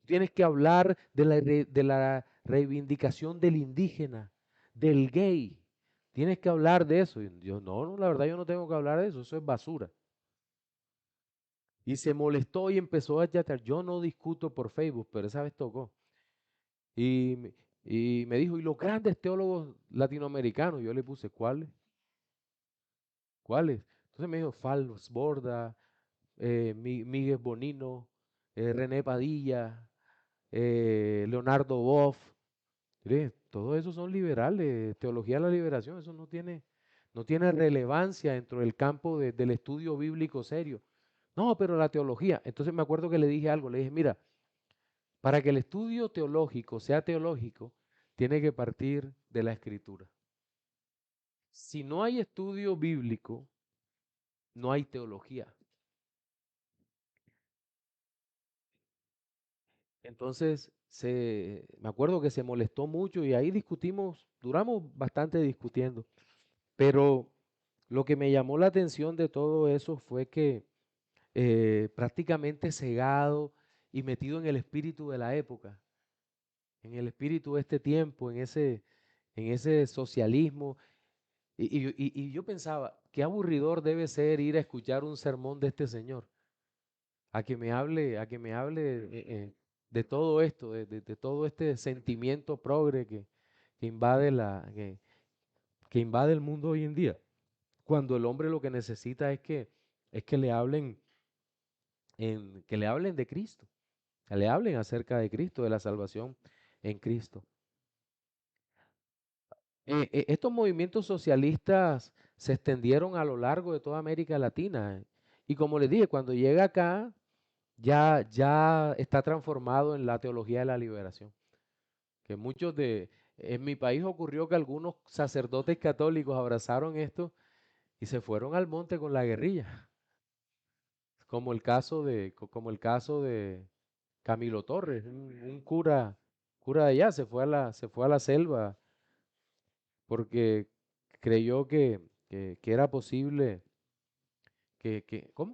Tienes que hablar de la reivindicación del indígena, del gay. Tienes que hablar de eso. Y yo, no, la verdad yo no tengo que hablar de eso, eso es basura. Y se molestó y empezó a chatear. Yo no discuto por Facebook, pero esa vez tocó. Y me dijo, ¿y los grandes teólogos latinoamericanos? Yo le puse, ¿cuáles? ¿Cuáles? Entonces me dijo, Falvos Borda, Miguel Bonino, René Padilla, Leonardo Boff. Mire, todo eso son liberales, teología de la liberación, eso no tiene relevancia dentro del campo del estudio bíblico serio. No, pero la teología. Entonces me acuerdo que le dije algo, le dije, mira, para que el estudio teológico sea teológico, tiene que partir de la escritura. Si no hay estudio bíblico, no hay teología. Entonces, me acuerdo que se molestó mucho y ahí discutimos, duramos bastante discutiendo, pero lo que me llamó la atención de todo eso fue que prácticamente cegado y metido en el espíritu de la época, en el espíritu de este tiempo, en ese socialismo, y yo pensaba, qué aburridor debe ser ir a escuchar un sermón de este señor, a que me hable de todo esto, de todo este sentimiento progre que invade que invade el mundo hoy en día, cuando el hombre lo que necesita es que le hablen de Cristo, que le hablen acerca de Cristo, de la salvación en Cristo. Estos movimientos socialistas se extendieron a lo largo de toda América Latina. Y como les dije, cuando llega acá, ya está transformado en la teología de la liberación. Que en mi país ocurrió que algunos sacerdotes católicos abrazaron esto y se fueron al monte con la guerrilla, como el caso de Camilo Torres, un cura de allá, se fue a la selva porque creyó que era posible ¿Cómo?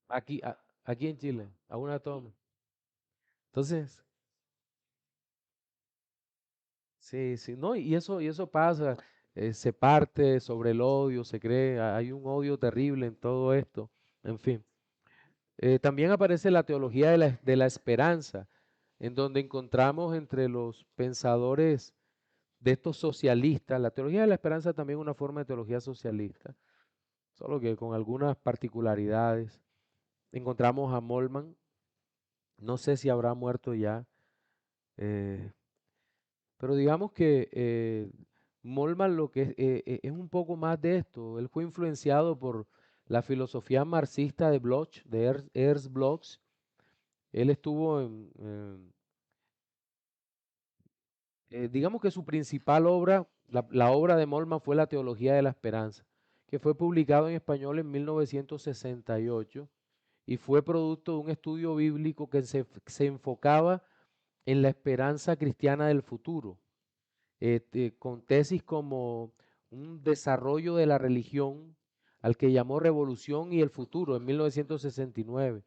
Aquí en Chile, a una toma. Entonces, sí, sí, no, y eso pasa, se parte sobre el odio, se cree, hay un odio terrible en todo esto, en fin. También aparece la teología de la esperanza, en donde encontramos entre los pensadores de estos socialistas, la teología de la esperanza también es una forma de teología socialista, solo que con algunas particularidades. Encontramos a Molman, no sé si habrá muerto ya, eh, pero digamos que Molman lo que es un poco más de esto. Él fue influenciado por la filosofía marxista de Bloch, de Ernst Bloch. Él estuvo digamos que su principal obra, la obra de Molman fue La Teología de la Esperanza, que fue publicado en español en 1968 y fue producto de un estudio bíblico que se enfocaba en la esperanza cristiana del futuro, con tesis como un desarrollo de la religión al que llamó Revolución y el futuro en 1969.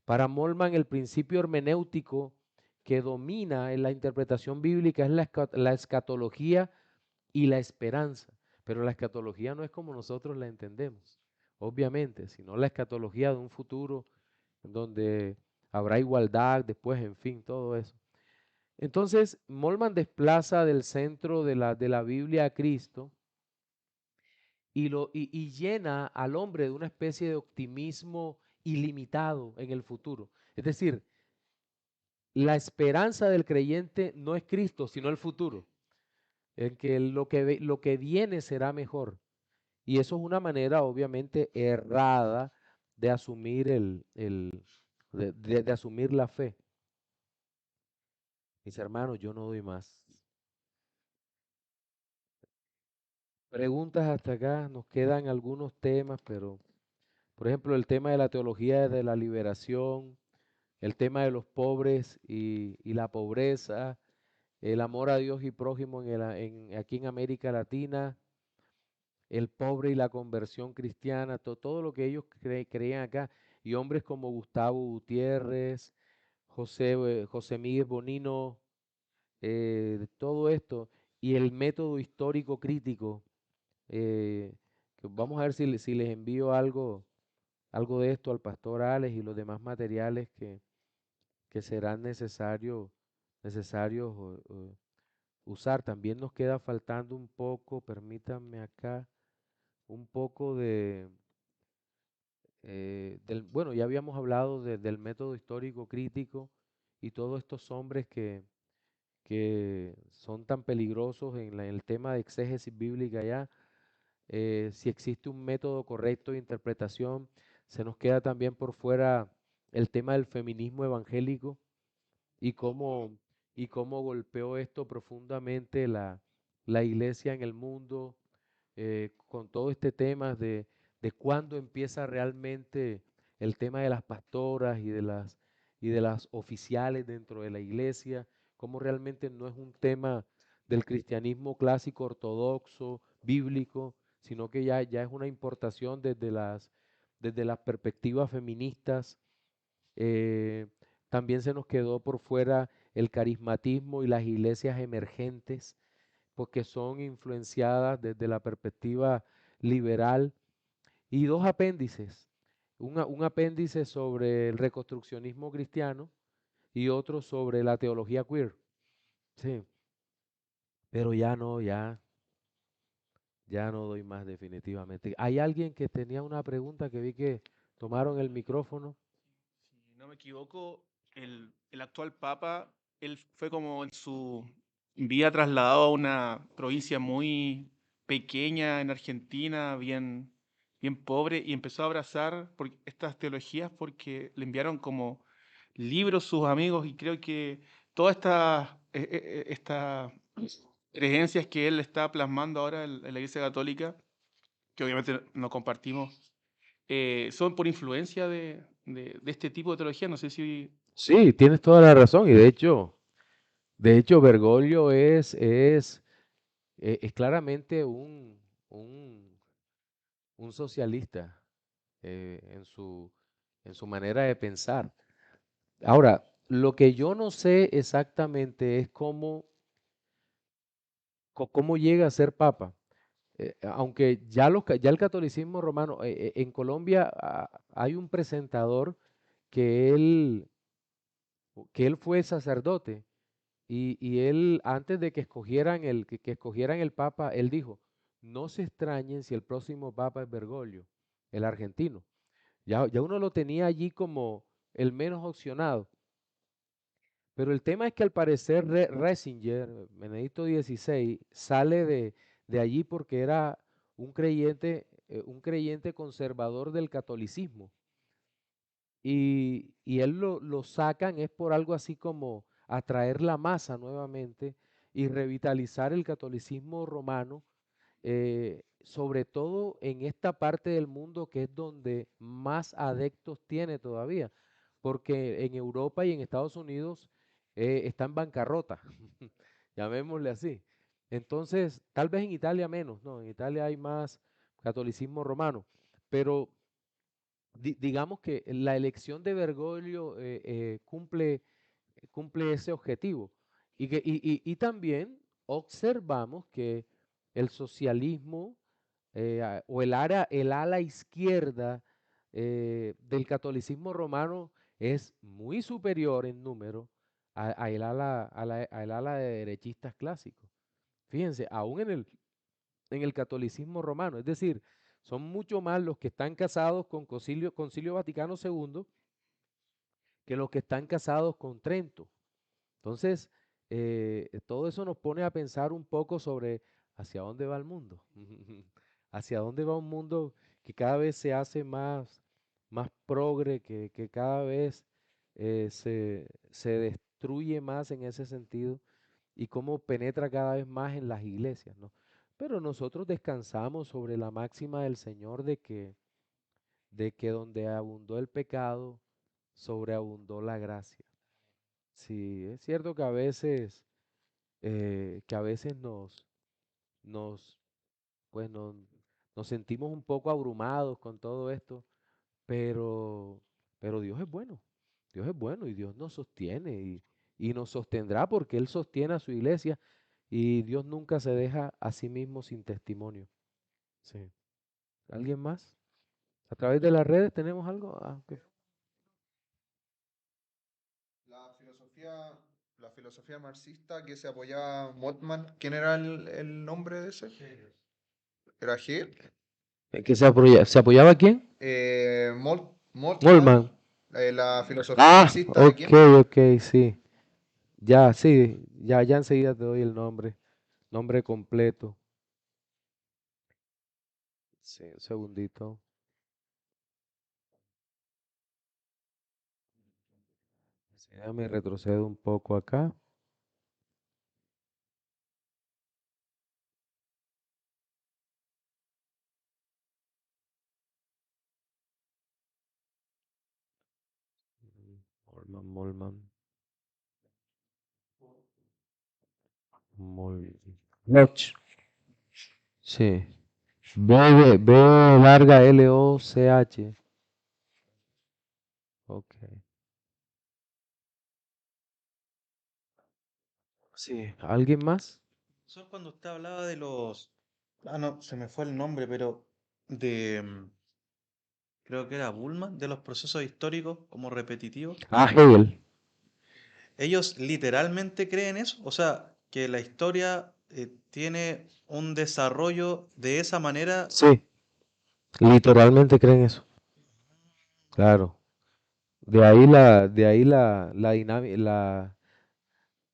Para Molman, el principio hermenéutico que domina en la interpretación bíblica es la escatología y la esperanza, pero la escatología no es como nosotros la entendemos, obviamente, sino la escatología de un futuro en donde habrá igualdad después, en fin, todo eso. Entonces, Molman desplaza del centro de la Biblia a Cristo y llena al hombre de una especie de optimismo ilimitado en el futuro. Es decir, la esperanza del creyente no es Cristo, sino el futuro, en que lo que viene será mejor. Y eso es una manera, obviamente, errada de asumir de asumir la fe. Mis hermanos, yo no doy más. Preguntas hasta acá, nos quedan algunos temas, pero por ejemplo el tema de la teología de la liberación, el tema de los pobres y la pobreza, el amor a Dios y prójimo aquí en América Latina, el pobre y la conversión cristiana, todo lo que ellos creían acá, y hombres como Gustavo Gutiérrez, José Miguel Bonino, todo esto, y el método histórico crítico. Que vamos a ver si les envío algo de esto al pastor Alex y los demás materiales que serán necesarios usar. También nos queda faltando un poco, permítanme acá, un poco bueno, ya habíamos hablado del método histórico crítico y todos estos hombres que son tan peligrosos en el tema de exégesis bíblica ya. Si existe un método correcto de interpretación, se nos queda también por fuera el tema del feminismo evangélico y cómo, y cómo golpeó esto profundamente la iglesia en el mundo, con todo este tema de cuándo empieza realmente el tema de las pastoras y de las oficiales dentro de la iglesia, cómo realmente no es un tema del cristianismo clásico ortodoxo, bíblico, sino que ya es una importación desde las perspectivas feministas. eh, También se nos quedó por fuera el carismatismo y las iglesias emergentes, porque son influenciadas desde la perspectiva liberal. Y dos apéndices, un apéndice sobre el reconstruccionismo cristiano y otro sobre la teología queer. Sí, pero ya no, ya no doy más definitivamente. ¿Hay alguien que tenía una pregunta que vi que tomaron el micrófono? Si no me equivoco, el actual Papa, él fue como en su vida trasladado a una provincia muy pequeña en Argentina, bien pobre, y empezó a abrazar estas teologías porque le enviaron como libros sus amigos y creo que todas estas creencias que él está plasmando ahora en la Iglesia Católica, que obviamente no compartimos, son por influencia de este tipo de teología. No sé si... Sí, tienes toda la razón y de hecho Bergoglio es claramente un, un socialista en su manera de pensar. Ahora, lo que yo no sé exactamente es cómo llega a ser papa. Aunque ya el catolicismo romano, en Colombia hay un presentador que él fue sacerdote y él, antes de que escogieran el papa, él dijo, no se extrañen si el próximo papa es Bergoglio, el argentino. Ya uno lo tenía allí como el menos opcionado. Pero el tema es que al parecer Ratzinger, Benedicto XVI, sale de allí porque era un creyente conservador del catolicismo. Y él lo sacan es por algo así como atraer la masa nuevamente y revitalizar el catolicismo romano, sobre todo en esta parte del mundo que es donde más adeptos tiene todavía, porque en Europa y en Estados Unidos está en bancarrota, llamémosle así. Entonces, tal vez en Italia menos, ¿no? En Italia hay más catolicismo romano, pero digamos que la elección de Bergoglio cumple ese objetivo. Y también observamos que el socialismo o el ala izquierda del catolicismo romano es muy superior en número al ala de derechistas clásicos. Fíjense, aún en el catolicismo romano, es decir, son mucho más los que están casados con Concilio Vaticano II que los que están casados con Trento. Entonces, todo eso nos pone a pensar un poco sobre hacia dónde va el mundo, hacia dónde va un mundo que cada vez se hace más progre, que cada vez se destruye más en ese sentido y cómo penetra cada vez más en las iglesias, ¿no? Pero nosotros descansamos sobre la máxima del Señor de que donde abundó el pecado, sobreabundó la gracia. Sí, es cierto que a veces nos, pues nos sentimos un poco abrumados con todo esto, pero, pero Dios es bueno y Dios nos sostiene y nos sostendrá porque Él sostiene a su iglesia y Dios nunca se deja a sí mismo sin testimonio. Sí. ¿Alguien más? ¿A través de las redes tenemos algo? Ok. La filosofía, la filosofía marxista que se apoyaba Moltmann, ¿quién era el nombre de ese? ¿Era Hegel? ¿Que se apoyaba quién? Moltmann, Goldman. la filosofía Ah, marxista de quién? ok, sí. Ya, sí, ya enseguida te doy el nombre completo. Sí, un segundito. Sí, déjame retrocedo un poco acá. Molman. Loch. Sí. B larga Loch. Ok. Sí, ¿alguien más? Eso es cuando usted hablaba de los... Ah, no, se me fue el nombre, pero de... Creo que era Bullman, de los procesos históricos como repetitivos. Ah, Hegel. Ellos literalmente creen eso, o sea, que la historia tiene un desarrollo de esa manera. Sí, literalmente creen eso. Claro.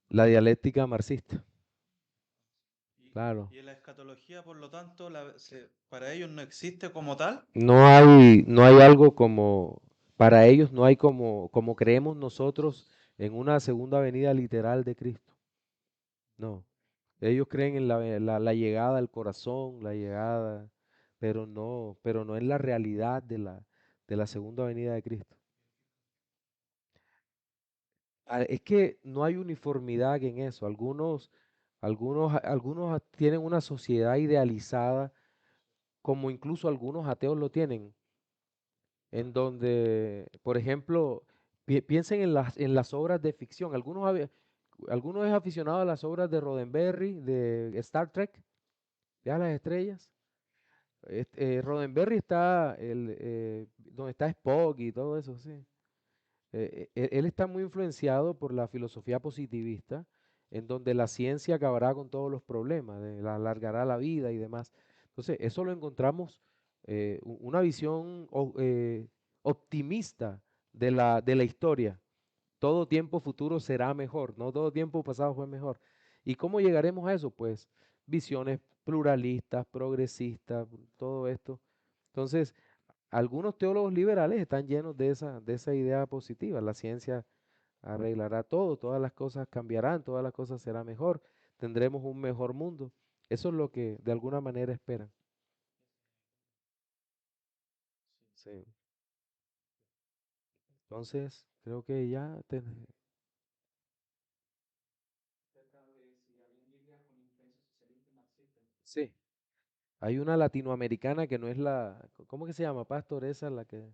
La dialéctica marxista. Claro. Y en la escatología, por lo tanto, para ellos no existe como tal. No hay algo para ellos no hay como creemos nosotros en una segunda venida literal de Cristo. No. Ellos creen en la llegada al corazón, pero no en la realidad de la segunda venida de Cristo. Es que no hay uniformidad en eso. Algunos tienen una sociedad idealizada como incluso algunos ateos lo tienen, en donde, por ejemplo, piensen en las obras de ficción. Algunos es aficionado a las obras de Roddenberry, de Star Trek, de las estrellas. Roddenberry está donde está Spock y todo eso, sí. Él está muy influenciado por la filosofía positivista, en donde la ciencia acabará con todos los problemas, alargará la vida y demás. Entonces, eso lo encontramos, una visión optimista de la historia. Todo tiempo futuro será mejor, no todo tiempo pasado fue mejor. ¿Y cómo llegaremos a eso? Pues visiones pluralistas, progresistas, todo esto. Entonces, algunos teólogos liberales están llenos de esa idea positiva. La ciencia arreglará todo, todas las cosas cambiarán, todas las cosas serán mejor, tendremos un mejor mundo. Eso es lo que de alguna manera esperan. Sí. Entonces, creo que ya sí. Hay una latinoamericana que no es ¿cómo que se llama, Pastor? Esa es la que,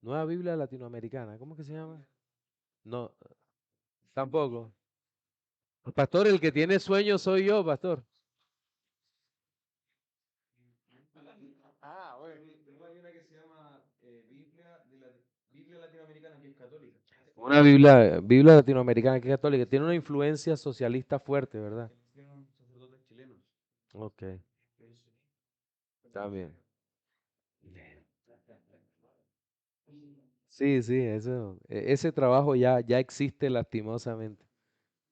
Nueva Biblia latinoamericana, ¿cómo que se llama? No, tampoco. Pastor, el que tiene sueños soy yo, pastor. Ah, bueno. Hay una que se llama Biblia Latinoamericana, que es católica. Una Biblia latinoamericana que es católica, tiene una influencia socialista fuerte, ¿verdad? Tienen sacerdotes chilenos. Ok, está bien. Sí, sí, ese trabajo ya existe lastimosamente.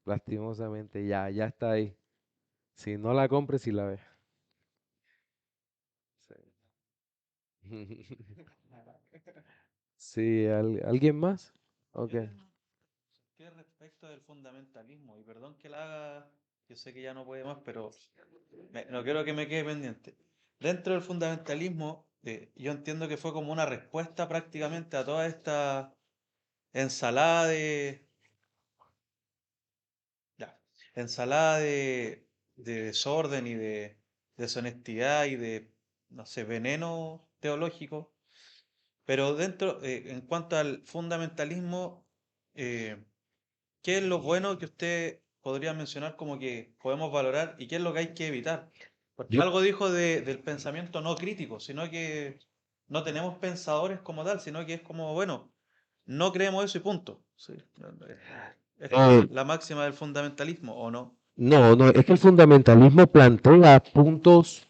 Lastimosamente, ya está ahí. Si no la compres, si la ves. Sí. Sí, ¿alguien más? Ok. ¿Qué respecto del fundamentalismo? Y perdón que la haga, yo sé que ya no puede más, pero no quiero que me quede pendiente. Dentro del fundamentalismo, yo entiendo que fue como una respuesta prácticamente a toda esta ensalada de, ya, ensalada de desorden y de deshonestidad y de, no sé, veneno teológico. Pero dentro, en cuanto al fundamentalismo, eh, ¿qué es lo bueno que usted podría mencionar como que podemos valorar y qué es lo que hay que evitar? Porque Yo, algo dijo del pensamiento no crítico, sino que no tenemos pensadores como tal, sino que es como, bueno, no creemos eso y punto. Sí, es como eh, la máxima del fundamentalismo, ¿o no? no, es que el fundamentalismo plantea puntos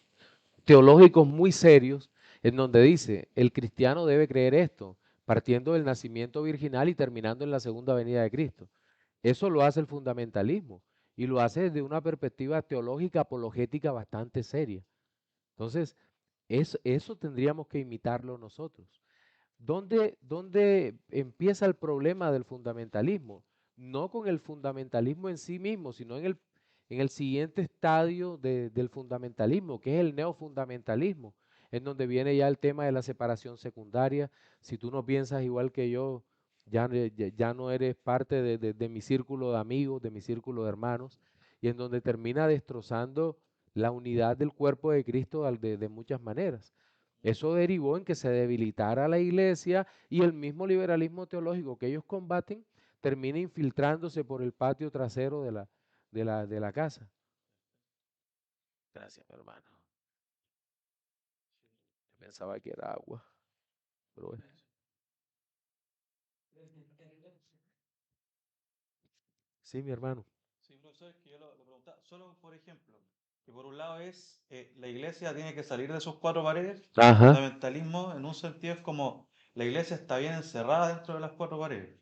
teológicos muy serios en donde dice, el cristiano debe creer esto, partiendo del nacimiento virginal y terminando en la segunda venida de Cristo. Eso lo hace el fundamentalismo y lo hace desde una perspectiva teológica apologética bastante seria. Entonces, eso tendríamos que imitarlo nosotros. ¿Dónde empieza el problema del fundamentalismo? No con el fundamentalismo en sí mismo, sino en el siguiente estadio del fundamentalismo, que es el neofundamentalismo, en donde viene ya el tema de la separación secundaria. Si tú no piensas igual que yo, ya no eres parte de mi círculo de amigos, de mi círculo de hermanos, y en donde termina destrozando la unidad del cuerpo de Cristo de muchas maneras. Eso derivó en que se debilitara la iglesia y el mismo liberalismo teológico que ellos combaten termina infiltrándose por el patio trasero de la casa. Gracias, mi hermano. Yo pensaba que era agua, pero bueno. Sí, mi hermano. Sí, profesor, es que yo lo preguntaba, solo por ejemplo, que por un lado es la iglesia tiene que salir de sus cuatro paredes, el Ajá. fundamentalismo en un sentido es como la iglesia está bien encerrada dentro de las cuatro paredes.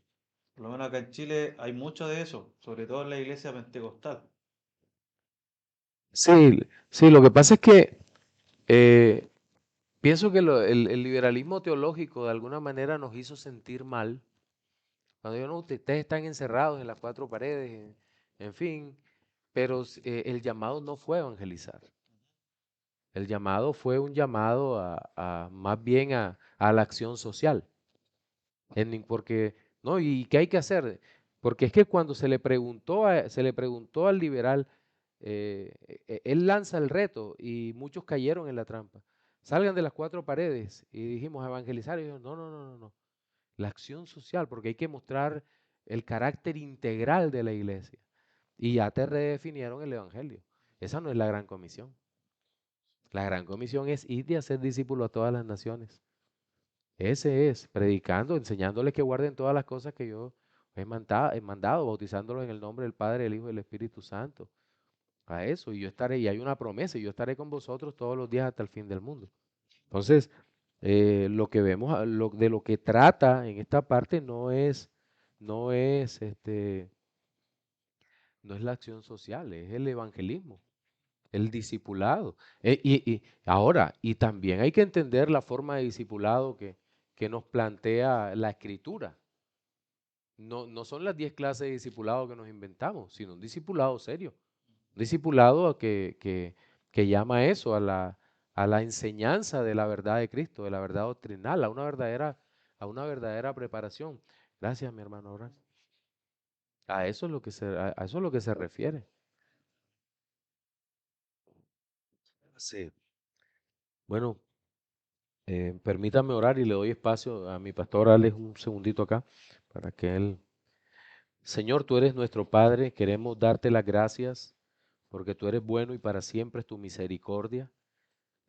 Por lo menos acá en Chile hay mucho de eso, sobre todo en la iglesia pentecostal. Sí, sí, lo que pasa es que pienso que el liberalismo teológico de alguna manera nos hizo sentir mal. Cuando yo no, ustedes están encerrados en las cuatro paredes, en fin, pero el llamado no fue evangelizar. El llamado fue un llamado más bien a la acción social. Porque, ¿no? ¿Y qué hay que hacer? Porque es que cuando se le preguntó al liberal, él lanza el reto y muchos cayeron en la trampa. Salgan de las cuatro paredes y dijimos a evangelizar. Y dijo, no, no, no, no, no. La acción social, porque hay que mostrar el carácter integral de la iglesia. Y ya te redefinieron el evangelio. Esa no es la gran comisión. La gran comisión es ir y hacer discípulos a todas las naciones. Ese es, predicando, enseñándoles que guarden todas las cosas que yo he mandado, bautizándolos en el nombre del Padre, del Hijo y del Espíritu Santo. A eso, y yo estaré, y hay una promesa, y yo estaré con vosotros todos los días hasta el fin del mundo. Entonces, lo que vemos, de lo que trata en esta parte no es, no es la acción social, es el evangelismo, el discipulado. Y ahora, y también hay que entender la forma de discipulado que nos plantea la Escritura. No son las 10 clases de discipulado que nos inventamos, sino un discipulado serio. Un discipulado que llama a eso, a la enseñanza de la verdad de Cristo, de la verdad doctrinal, a una verdadera preparación. Gracias, mi hermano Abraham. A eso es a eso es lo que se refiere. Sí. Bueno, permítame orar y le doy espacio a mi pastor Alex un segundito acá para que él... Señor, tú eres nuestro Padre, queremos darte las gracias porque tú eres bueno y para siempre es tu misericordia.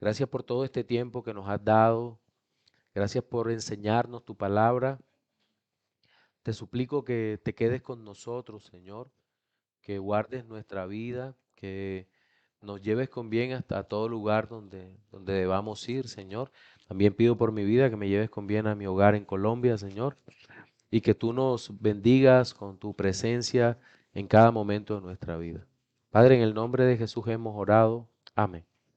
Gracias por todo este tiempo que nos has dado. Gracias por enseñarnos tu palabra. Te suplico que te quedes con nosotros, Señor, que guardes nuestra vida, que nos lleves con bien hasta todo lugar donde debamos ir, Señor. También pido por mi vida que me lleves con bien a mi hogar en Colombia, Señor, y que tú nos bendigas con tu presencia en cada momento de nuestra vida. Padre, en el nombre de Jesús hemos orado. Amén.